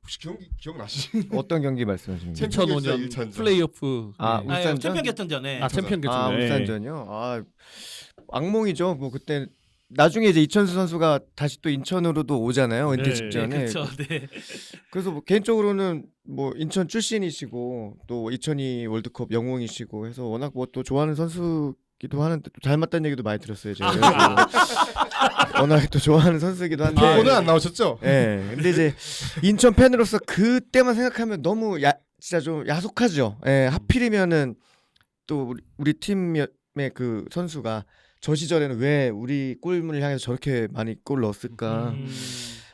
혹시 기억나시는? 어떤 경기 말씀하시는 거예요? 2005년 2005년 플레이오프. 아, 네. 울산전? 챔피언 결정전에 아 챔피언 결정. 아 울산전이요? 아 악몽이죠. 뭐 그때 나중에 이제 이천수 선수가 다시 또 인천으로도 오잖아요. 은퇴 네. 직전에. 그렇죠. 네. 그래서 뭐 개인적으로는 뭐 인천 출신이시고 또 2002 월드컵 영웅이시고 해서 워낙 뭐 또 좋아하는 선수기도 하는데 또 닮았다는 얘기도 많이 들었어요. 제가. 그래서 워낙 또 좋아하는 선수기도 한데. 그거는 안 나오셨죠? 예. 근데 이제 인천 팬으로서 그때만 생각하면 너무 진짜 좀 야속하죠. 예. 하필이면은 또 우리 팀의 그 선수가 저 시절에는 왜 우리 골문을 향해서 저렇게 많이 골 넣었을까?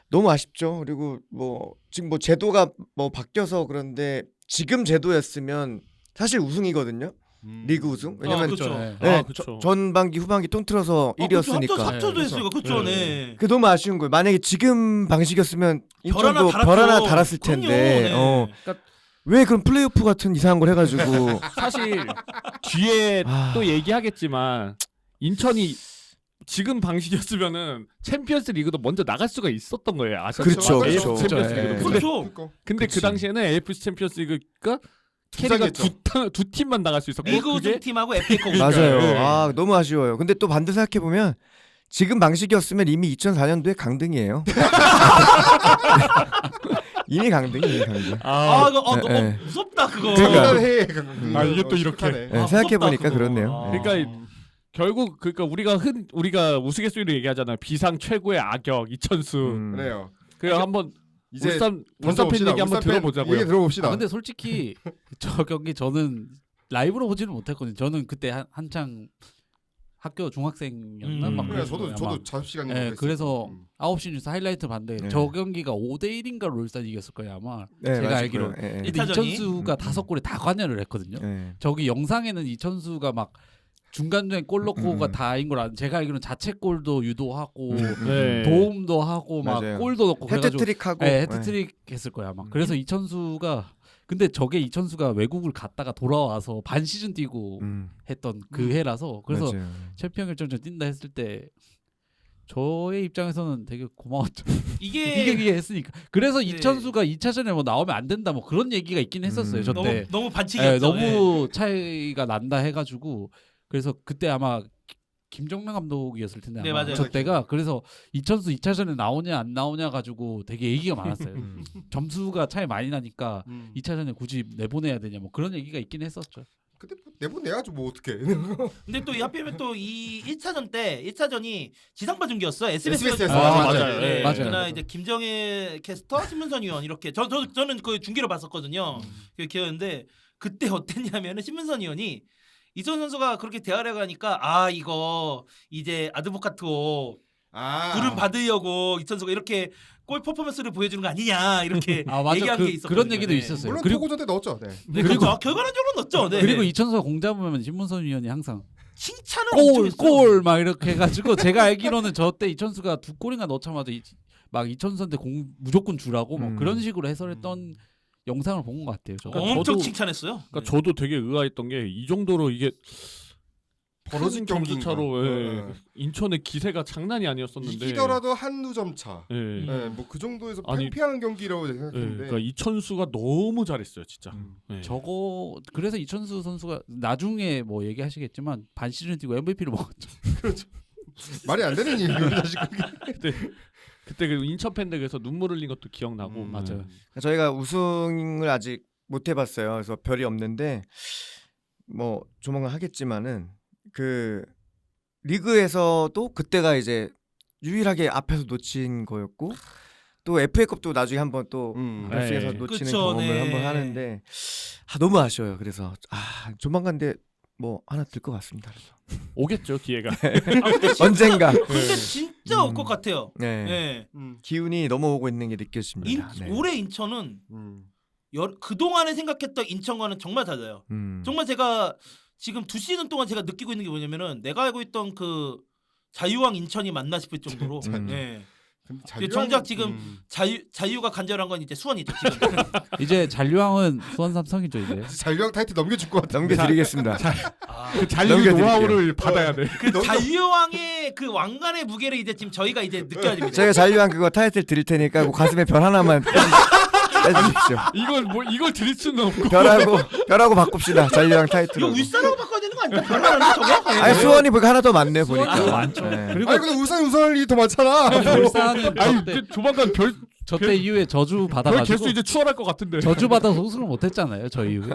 너무 아쉽죠. 그리고 뭐 지금 뭐 제도가 뭐 바뀌어서 그런데 지금 제도였으면 사실 우승이거든요. 리그 우승. 왜냐면 그렇죠. 네. 네, 아, 그쵸. 전반기 후반기 통틀어서 1위였으니까. 합쳐도 했으니까 그렇죠. 네. 네. 그 너무 아쉬운 거예요. 만약에 지금 방식이었으면 별 하나 인천도 달았죠. 별 하나 달았을 그럼요. 텐데. 네. 왜 그런 플레이오프 같은 이상한 걸 해가지고 사실 뒤에 아. 또 얘기하겠지만 인천이 지금 방식이었으면은 챔피언스 리그도 먼저 나갈 수가 있었던 거예요. 아시죠? 그렇죠, AFC 그렇죠. 챔피언스 네. 리그도. 그렇죠. 근데 그 그치. 당시에는 AFC 챔피언스 리그가 캐리가 부상이었죠. 두 팀만 나갈 수 있었고 리그 그게 우승 팀하고 FA컵 맞아요. 네. 아 너무 아쉬워요. 근데 또 반대 생각해 보면 지금 방식이었으면 이미 2004년도에 강등이에요. 이미 강등이에요, 강등. 아 이거 네, 네. 무섭다 그거. 그러니까. 아, 이게 또 이렇게. 네, 아, 생각해 보니까 무섭다, 그거. 그렇네요. 네. 그러니까 결국 그러니까 우리가 우스갯소리로 얘기하잖아요. 비상 최고의 악역 이천수. 그래요. 그래 한번 이제 울산 팬 던져봅시다. 얘기 한번 울산 팬 들어보자고요. 얘기 들어봅시다. 아, 근데 솔직히 저 경기 저는 라이브로 보지는 못했거든요. 저는 그때 한창 학교 중학생이었나 막 그래 그랬어요, 아마. 저도 자습 시간이 네, 그래서 9시 뉴스 하이라이트 봤는데 네. 저 경기가 5대1인가 울산이 이겼을 거예요 아마. 네, 제가 맞을 알기로. 거예요. 예, 예. 근데 이타전이? 이천수가 5골에 다 관여를 했거든요. 예. 저기 영상에는 이천수가 막 중간중에 골 넣고가 다인 걸 아는 제가 알기로는 자책골도 유도하고 네. 도움도 하고 막 맞아요. 골도 넣고 그래가지고 헤트트릭하고 네, 헤트트릭 했을 거야 아마. 그래서 이천수가 근데 저게 이천수가 외국을 갔다가 돌아와서 반 시즌 뛰고 했던 그 해라서 그래서 맞아요. 챔피언 결정전 뛴다 했을 때 저의 입장에서는 되게 고마웠죠. 이게 이게 했으니까. 그래서 네. 이천수가 2차전에 뭐 나오면 안 된다 뭐 그런 얘기가 있긴 했었어요. 저 때. 너무 반칙이었죠. 네, 너무 차이가 난다 해가지고 그래서 그때 아마 김정명 감독이었을 텐데 네, 아마 맞아요. 저 때가 그래서 이천수 2차전에 나오냐 안 나오냐 가지고 되게 얘기가 많았어요. 점수가 차이 많이 나니까 2차전에 굳이 내보내야 되냐 뭐 그런 얘기가 있긴 했었죠. 근데 뭐 내보내야죠 뭐 어떻게. 근데 또 하필이면 또 이 1차전 때 1차전이 지상파 중계였어. SBS에서 SBS. 맞아요. 네, 맞아요. 그러나 이제 김정혜 캐스터, 신문선 위원 이렇게 저는 그 중계로 봤었거든요. 그 기억인데 그때 어땠냐면은 신문선 위원이 이천 선수가 그렇게 대화를 하니까 아 이거 이제 아드보카트고 부름 받으려고 이천수가 이렇게 골 퍼포먼스를 보여주는 거 아니냐 이렇게 아 맞아 얘기한 게 있었거든요. 그런 얘기도 네. 있었어요. 물론 그리고 토고전 때 넣었죠. 네. 네, 그리고- 그렇죠. 결과론적으로 넣었죠. 네. 그리고 이천수가 공 잡으면 신문선 위원이 항상 칭찬을 엄청 했어요. 골 막 이렇게 해가지고 제가 알기로는 저 때 이천수가 2골인가 넣자마자 막 이천수한테 공 무조건 주라고 막 그런 식으로 해설했던 영상을 본 것 같아요. 저도. 그러니까 엄청 저도- 칭찬했어요. 그러니까 저도 되게 의아했던 게 이 정도로 이게 벌어진 큰 점수 경기인가? 차로 네. 인천의 기세가 장난이 아니었었는데 이기더라도 한두 점 차. 예. 네, 뭐 그 정도에서 아니, 팽팽한 경기라고 예, 생각했는데. 그러니까 이천수가 너무 잘했어요, 진짜. 예. 저거 그래서 이천수 선수가 나중에 뭐 얘기하시겠지만 반 시즌 뛰고 MVP를 먹었죠. 말이 안 되는 얘기예요, 사실. 그때 그 인천 팬들 그래서 눈물 흘린 것도 기억나고 맞아요. 저희가 우승을 아직 못 해봤어요. 그래서 별이 없는데 뭐 조만간 하겠지만은 그 리그에서도 그때가 이제 유일하게 앞에서 놓친 거였고 또 FA컵도 나중에 한번 또 결승에서 네. 놓치는 그쵸, 경험을 네. 한번 하는데 너무 아쉬워요. 그래서 조만간데 뭐 하나 들 것 같습니다. 그래서. 오겠죠 기회가. 아, 근데 언젠가 근데 진짜 올 음. 것 같아요. 네. 네. 기운이 넘어오고 있는 게 느껴집니다. 네. 올해 인천은 그 동안에 생각했던 인천과는 정말 달라요. 정말 제가 지금 2시즌 동안 제가 느끼고 있는 게 뭐냐면은 내가 알고 있던 그 자유왕 인천이 맞나 싶을 정도로. 네. 근데 정작 지금 자유가 간절한 건 이제 수원이죠 지금. 이제 잔류왕은 수원 삼성이죠 이제. 잔류왕 타이틀 넘겨줄 것 같아. 넘겨드리겠습니다. 아, 그 잔류 넘겨드릴게요. 노하우를 받아야 돼. 그 자유왕의 그 왕관의 무게를 이제 지금 저희가 이제 느껴야 됩니다. 제가 자유한 그거 타이틀 드릴 테니까 그 가슴에 별 하나만 빼주십시오. 이걸 드릴 수는 없고. 별하고 바꿉시다. 자유한 이거 타이틀로. 울산하고 바꿔야 되는 거 아니야? 별로라는데 저거? 아니 수원이 보니까 하나 더 많네 보니까. 수원이 더 많죠. 네. 그리고 아니 근데 울산 우승이 더 많잖아. 울산은 아니 저때, 이제 조만간 저때 이후에 저주 별 받아가지고 개수 이제 추월할 것 같은데. 저주 받아서 우승을 못했잖아요. 저 이후에.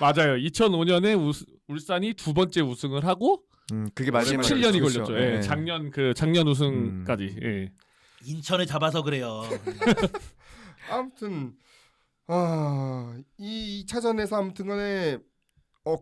맞아요. 2005년에 울산이 두 번째 우승을 하고 그게 마지막 7년이 그렇죠. 걸렸죠. 예, 네. 작년 우승까지. 예. 인천을 잡아서 그래요. 아무튼 이 2차전에서 아무튼간에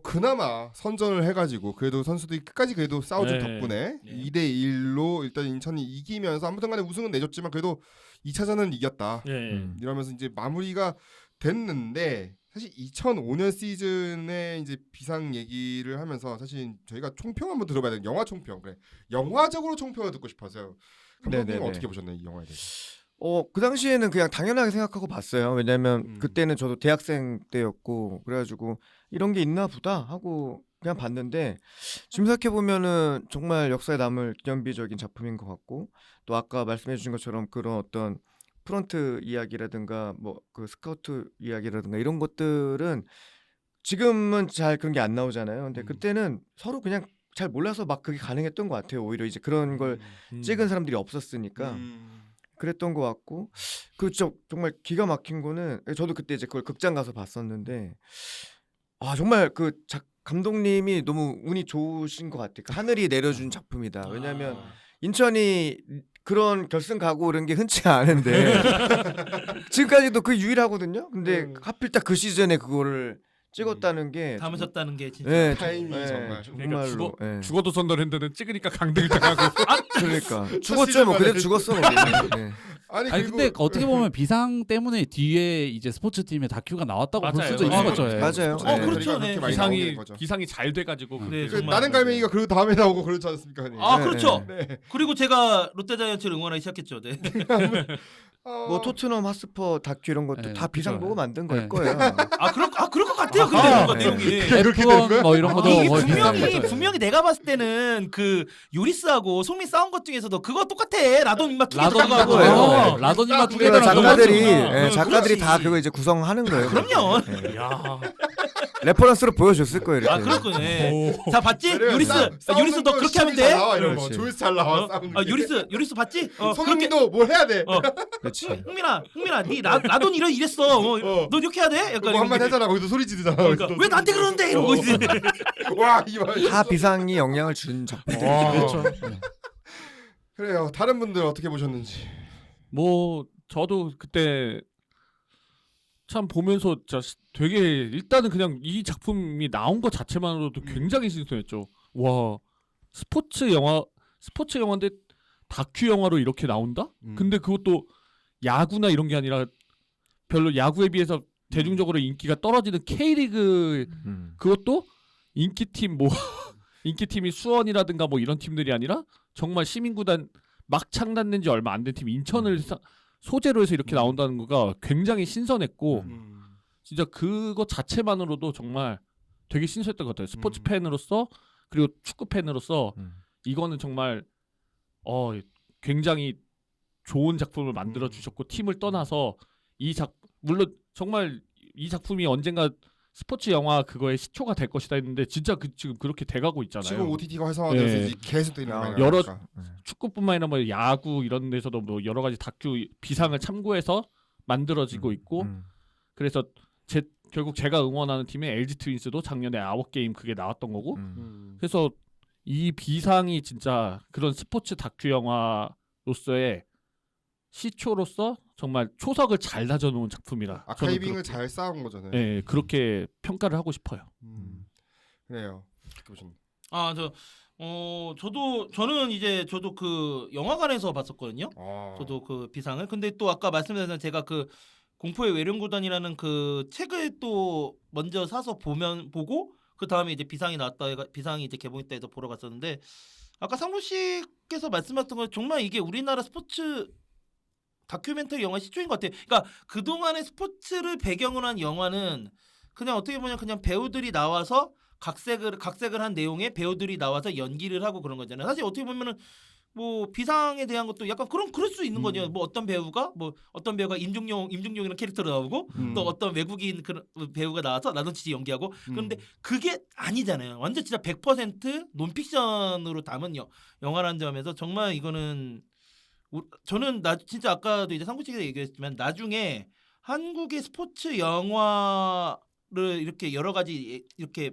그나마 선전을 해가지고 그래도 선수들이 끝까지 그래도 싸워준 네. 덕분에 네. 2대1로 일단 인천이 이기면서 아무튼간에 우승은 내줬지만 그래도 2차전은 이겼다. 예. 이러면서 이제 마무리가 됐는데 사실 2005년 시즌에 이제 비상 얘기를 하면서 사실 저희가 총평 한번 들어봐야 돼요. 영화 총평. 그래. 영화적으로 총평을 듣고 싶어서요. 감독님 네네네. 어떻게 보셨나요, 이 영화에 대해서? 그 당시에는 그냥 당연하게 생각하고 봤어요. 왜냐면 그때는 저도 대학생 때였고 그래가지고 이런 게 있나 보다 하고 그냥 봤는데 지금 생각해 보면은 정말 역사에 남을 기념비적인 작품인 것 같고 또 아까 말씀해주신 것처럼 그런 어떤 프런트 이야기라든가 뭐 그 스카우트 이야기라든가 이런 것들은 지금은 잘 그런 게 안 나오잖아요. 근데 그때는 서로 그냥 잘 몰라서 막 그게 가능했던 것 같아요. 오히려 이제 그런 걸 찍은 사람들이 없었으니까. 그랬던 것 같고 그렇죠. 정말 기가 막힌 거는 저도 그때 이제 그걸 극장 가서 봤었는데 정말 그 감독님이 너무 운이 좋으신 것 같아요. 그 하늘이 내려준 작품이다. 왜냐하면 인천이 그런 결승 가고 그런 게 흔치 않은데 지금까지도 그 유일하거든요. 근데 하필 딱 그 시즌에 그거를 찍었다는 게 담으셨다는 게 진짜. 네, 타이밍이 정말. 그러니까 정말로 예. 죽어도 선전했는데 찍으니까 강등을 당하고. 그러니까 죽었죠. 뭐 그래도 죽었어. 뭐. 네. 아니 아니 그리고 근데 어떻게 보면 비상 때문에 뒤에 이제 스포츠 팀의 다큐가 나왔다고 볼 맞아요. 수도 있는 맞아요. 거죠. 예. 맞아요. 스포츠 그렇죠, 그렇게 네. 많이 나오게 된 기상이 거죠. 기상이 잘 돼가지고. 네, 그 정말. 나는 갈매기가 그 다음에 나오고 그렇지 않습니까? 아 네, 그렇죠. 네. 그리고 제가 롯데자이언츠를 응원하기 시작했죠. 네. 뭐 토트넘 핫스퍼 다큐 이런 것도 네, 다 비상 그죠. 보고 만든 걸 네. 거예요. 그럴 것 같아요. 근데 아, 뭔가 네. 내용이. F1 뭐 이런 것도 이게 거의 비슷한 거죠. 분명히 내가 봤을 때는 그 요리스하고 송민 싸운 것 중에서도 그거 똑같아. 라돈 입맛 두개 라돈이가 들어가고. 거예요. 라돈이가 두 그러니까 개더라고. 작가들이 그렇죠. 작가들이 다 그렇지. 그거 이제 구성하는 거예요. 그럼요. 네. 야. 레퍼런스로 보여줬을 거예요. 이렇게. 그렇군요. 자 봤지? 그래요. 요리스 싸우는 요리스 너 거 그렇게 하면 잘 돼. 나와, 이런 거. 그렇지. 조회수 잘 나와. 어? 싸우는 아 게. 요리스 봤지? 그렇게. 손흥민도 뭘 해야 돼. 그렇지. 흥민아, 네 라돈 이랬어. 너 이렇게 해야 돼? 약간 뭐 한마디 이렇게. 하잖아. 거기도 소리 지르잖아. 그러니까, 왜 나한테 그러는데 이러고 이제. 와 이말. 다 비상이 영향을 준 작품들. 그렇죠. 그래요. 다른 분들 어떻게 보셨는지. 뭐 저도 그때 참 보면서 진짜 되게 일단은 그냥 이 작품이 나온 것 자체만으로도 굉장히 신선했죠. 와 스포츠 영화인데 다큐 영화로 이렇게 나온다? 근데 그것도 야구나 이런 게 아니라 별로 야구에 비해서 대중적으로 인기가 떨어지는 K리그 그것도 인기팀 뭐 인기팀이 수원이라든가 뭐 이런 팀들이 아니라 정말 시민구단 막 창단된 지 얼마 안 된 팀 인천을 소재로 해서 이렇게 나온다는 거가 굉장히 신선했고 음. 진짜 그거 자체만으로도 정말 되게 신선했던 것 같아요. 스포츠 팬으로서 그리고 축구 팬으로서 이거는 정말 굉장히 좋은 작품을 만들어 주셨고 팀을 떠나서 물론 정말 이 작품이 언젠가 스포츠 영화 그거의 시초가 될 것이다 했는데 진짜 지금 그렇게 돼가고 있잖아요. 지금 OTT가 활성화돼서 네. 이제 계속 또 이런 거 많이 여러 나오니까. 축구뿐만 아니라 뭐 야구 이런 데서도 뭐 여러 가지 다큐 비상을 참고해서 만들어지고 있고 그래서 결국 제가 응원하는 팀의 LG 트윈스도 작년에 아웃게임 그게 나왔던 거고 그래서 이 비상이 진짜 그런 스포츠 다큐 영화로서의 시초로서 정말 초석을 잘 다져놓은 작품이라 아카이빙을 잘 쌓은 거잖아요. 네, 그렇게 평가를 하고 싶어요. 그래요. 어떻게 보십니까? 저도 그 영화관에서 봤었거든요. 저도 그 비상을. 근데 또 아까 말씀드린 제가 그 공포의 외령구단이라는 그 책을 또 먼저 사서 보고 그 다음에 이제 비상이 이제 개봉했다 해서 보러 갔었는데 아까 상무 씨께서 말씀하셨던 건 정말 이게 우리나라 스포츠 다큐멘터리 영화 시초인 것 같아요. 그러니까 그 동안의 스포츠를 배경으로 한 영화는 그냥 어떻게 보면 그냥 배우들이 나와서 각색을 한 내용의 배우들이 나와서 연기를 하고 그런 거잖아요. 사실 어떻게 보면은 뭐 비상에 대한 것도 약간 그럴 수 있는 거죠. 뭐 어떤 배우가 임중용이라는 캐릭터로 나오고 또 어떤 외국인 배우가 나와서 나도치지 연기하고 그런데 그게 아니잖아요. 완전 진짜 100% 논픽션으로 담은 영화라는 점에서 정말 이거는 저는 진짜 아까도 이제 상구 씨가 얘기했지만 나중에 한국의 스포츠 영화를 이렇게 여러 가지 이렇게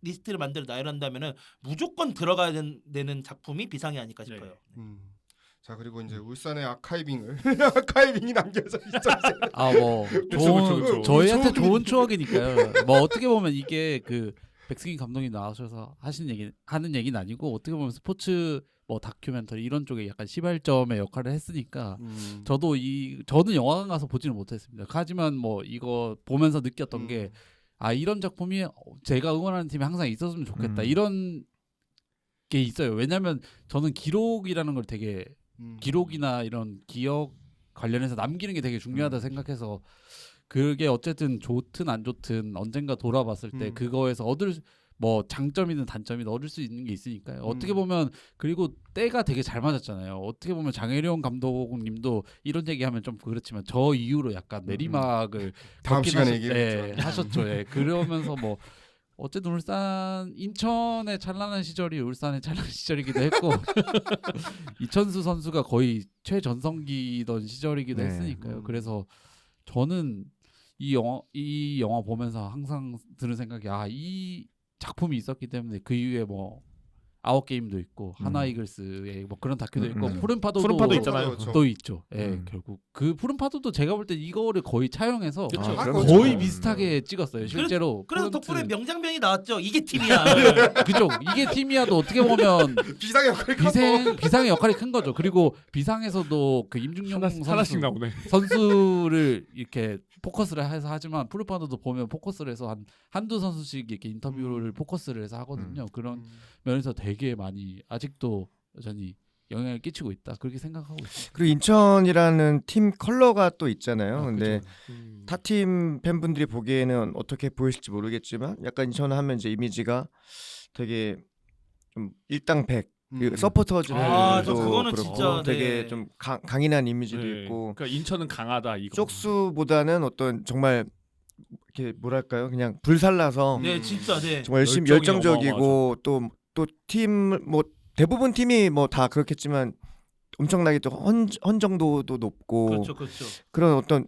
리스트를 만들어 나열한다면은 무조건 들어가야 되는 작품이 비상이 아닐까 싶어요. 자 그리고 이제 울산의 아카이빙이 남겨져 있어. 뭐 그쵸. 저희한테 좋은 추억이니까요. 뭐 어떻게 보면 이게 그 백승희 감독님 나오셔서 하는 얘기는 아니고 어떻게 보면 스포츠 뭐 다큐멘터리 이런 쪽에 약간 시발점의 역할을 했으니까 저는 영화관 가서 보지는 못했습니다. 하지만 뭐 이거 보면서 느꼈던 게 이런 작품이 제가 응원하는 팀에 항상 있었으면 좋겠다 이런 게 있어요. 왜냐하면 저는 기록이라는 걸 되게 기록이나 이런 기억 관련해서 남기는 게 되게 중요하다 생각해서 그게 어쨌든 좋든 안 좋든 언젠가 돌아봤을 때 그거에서 얻을 뭐 장점이든 단점이든 얻을 수 있는 게 있으니까요. 어떻게 보면 그리고 때가 되게 잘 맞았잖아요. 어떻게 보면 장혜룡 감독님도 이런 얘기하면 좀 그렇지만 저 이후로 약간 내리막을 다음 시간에 얘기를 하셨죠. 그러면서 뭐 어쨌든 인천의 찬란한 시절이 울산의 찬란한 시절이기도 했고 이천수 선수가 거의 최전성기던 시절이기도 했으니까요. 그래서 저는 이 영화 보면서 항상 드는 생각이 이 작품이 있었기 때문에 그 이후에 뭐 아웃게임도 있고 하나이글스의 뭐 그런 다큐도 있고 푸른 파도도 있잖아요. 또 있죠. 결국 그 푸른 파도도 제가 볼 때 이거를 거의 차용해서 그쵸. 거의 비슷하게 찍었어요. 실제로. 그래서 덕분에 명장면이 나왔죠. 이게 팀이야. 그죠. 이게 팀이야도 어떻게 보면 비상의 역할이 비상의 역할이 큰 거죠. 그리고 비상에서도 그 임중용 하나씩 나오네. 선수를 이렇게 포커스를 해서 하지만 푸른 파도도 보면 포커스를 해서 한두 선수씩 이렇게 인터뷰를 포커스를 해서 하거든요. 그런 면에서 되게 많이 아직도 여전히 영향을 끼치고 있다 그렇게 생각하고 있습니다. 그리고 인천이라는 팀 컬러가 또 있잖아요. 근데 그죠. 타 팀 팬분들이 보기에는 어떻게 보이실지 모르겠지만 약간 인천 하면 이제 이미지가 되게 좀 일당백 서포터즈들도 저 그거는 그렇고 진짜, 되게 네. 좀 강인한 이미지도 네. 있고 그러니까 인천은 강하다 이거. 쪽수보다는 어떤 정말 이렇게 뭐랄까요 그냥 불살라서 네, 진짜 네. 정말 열정이 열정적이고 또 팀 뭐 대부분 팀이 뭐 다 그렇겠지만 엄청나게 또 헌정도도 높고 그렇죠. 그런 어떤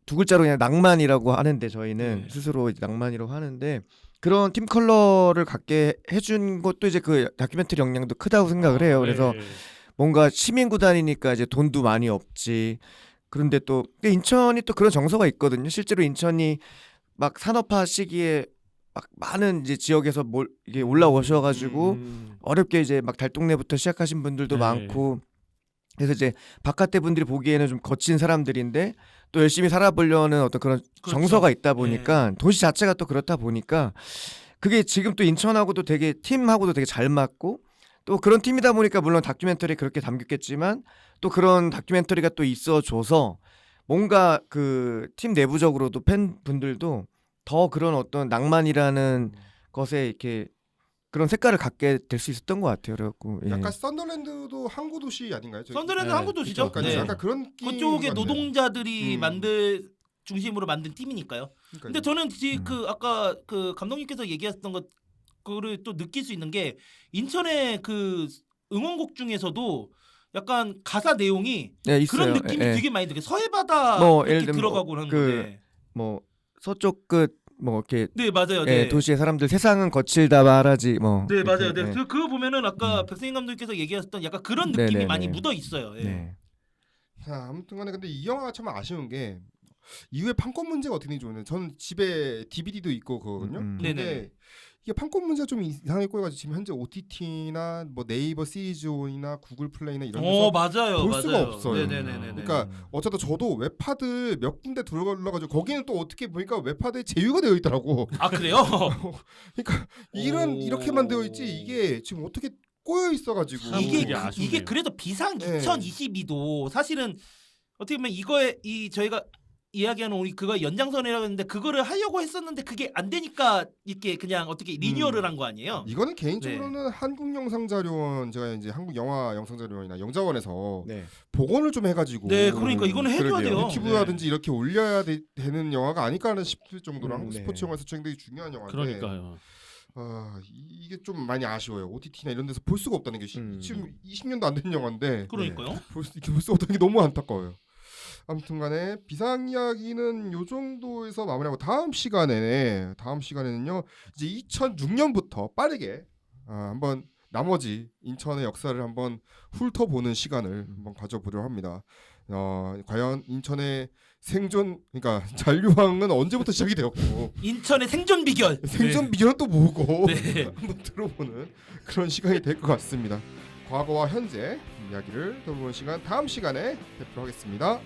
두 글자로 그냥 낭만이라고 하는데 저희는 네. 스스로 이제 낭만이라고 하는데 그런 팀 컬러를 갖게 해준 것도 이제 그 다큐멘터리 역량도 크다고 생각을 해요. 그래서 뭔가 시민 구단이니까 이제 돈도 많이 없지. 그런데 또 인천이 또 그런 정서가 있거든요. 실제로 인천이 막 산업화 시기에 막 많은 이제 지역에서 이게 올라오셔가지고 어렵게 이제 막 달동네부터 시작하신 분들도 많고 그래서 이제 바깥에 분들이 보기에는 좀 거친 사람들인데 또 열심히 살아보려는 어떤 그런 정서가 있다 보니까 도시 자체가 또 그렇다 보니까 그게 지금 또 인천하고도 되게 팀하고도 되게 잘 맞고 또 그런 팀이다 보니까 물론 다큐멘터리 그렇게 담겼겠지만 또 그런 다큐멘터리가 또 있어줘서 뭔가 그 팀 내부적으로도 팬분들도 더 그런 어떤 낭만이라는 것에 이렇게 그런 색깔을 갖게 될 수 있었던 것 같아요. 그래갖고 예. 약간 썬더랜드도 항구 도시 아닌가요? 저기? 썬더랜드 네, 항구 도시죠. 약간, 네. 약간 그런 느낌 그쪽에 같네. 노동자들이 음. 중심으로 만든 팀이니까요. 그러니까요. 근데 저는 그 아까 그 감독님께서 얘기하셨던 것 그거를 또 느낄 수 있는 게 인천의 그 응원곡 중에서도 약간 가사 내용이 네, 있어요. 그런 느낌이 예. 되게 많이 들게 서해바다 뭐, 이렇게 예를 들면 들어가고 하는 그 건데. 뭐 서쪽 끝 뭐 이렇게 네 맞아요. 예, 네. 도시의 사람들 세상은 거칠다 말하지 뭐. 네 맞아요. 이렇게, 네. 예. 그거 보면은 아까 백승인 감독님께서 얘기하셨던 약간 그런 느낌이 네네네. 많이 묻어 있어요. 예. 네. 자, 아무튼간에 근데 이 영화가 참 아쉬운 게 이후에 판권 문제가 어떻게 되는지 모르겠는데 저는 집에 DVD도 있고 그거거든요. 근데 네네. 이게 판권 문제가 좀 이상하게 꼬여가지고 지금 현재 OTT나 뭐 네이버 시리즈온이나 구글 플레이나 이런 데서 맞아요. 볼 맞아요. 수가 없어요. 네네네네. 그러니까 어쩌다 저도 웹하드 몇 군데 들어가가지고 거기는 또 어떻게 보니까 웹하드에 제휴가 되어 있더라고. 아 그래요? 그러니까 이렇게만 되어 있지 이게 지금 어떻게 꼬여 있어가지고 참 이게 그게 아쉽네요. 이게 그래도 비상 네. 2022도 사실은 어떻게 보면 이거에 이 저희가 이야기하는 우리 그거 연장선이라고 했는데 그거를 하려고 했었는데 그게 안 되니까 이렇게 그냥 어떻게 리뉴얼을 한 거 아니에요? 이거는 개인적으로는 네. 한국영상자료원 제가 이제 한국영화영상자료원이나 영자원에서 네. 복원을 좀 해가지고 네, 그러니까 이거는 해줘야 그러게요. 돼요. 유튜브라든지 이렇게 올려야 되는 영화가 아닐까 하는 싶을 정도로 한국 네. 스포츠 영화에서 굉장히 중요한 영화인데 그러니까요. 이게 좀 많이 아쉬워요. OTT나 이런 데서 볼 수가 없다는 게 지금 20년도 안 된 영화인데 그러니까요. 볼 수 없다는 게 너무 안타까워요. 아무튼간에 비상 이야기는 요 정도에서 마무리하고 다음 시간에는요 이제 2006년부터 빠르게 한번 나머지 인천의 역사를 한번 훑어보는 시간을 한번 가져보려고 합니다. 과연 인천의 생존 그러니까 잔류항은 언제부터 시작이 되었고 인천의 생존 비결. 생존 비결은 또 뭐고 네. 한번 들어보는 그런 시간이 될 것 같습니다. 과거와 현재 이야기를 들어보는 시간 다음 시간에 뵙도록 하겠습니다.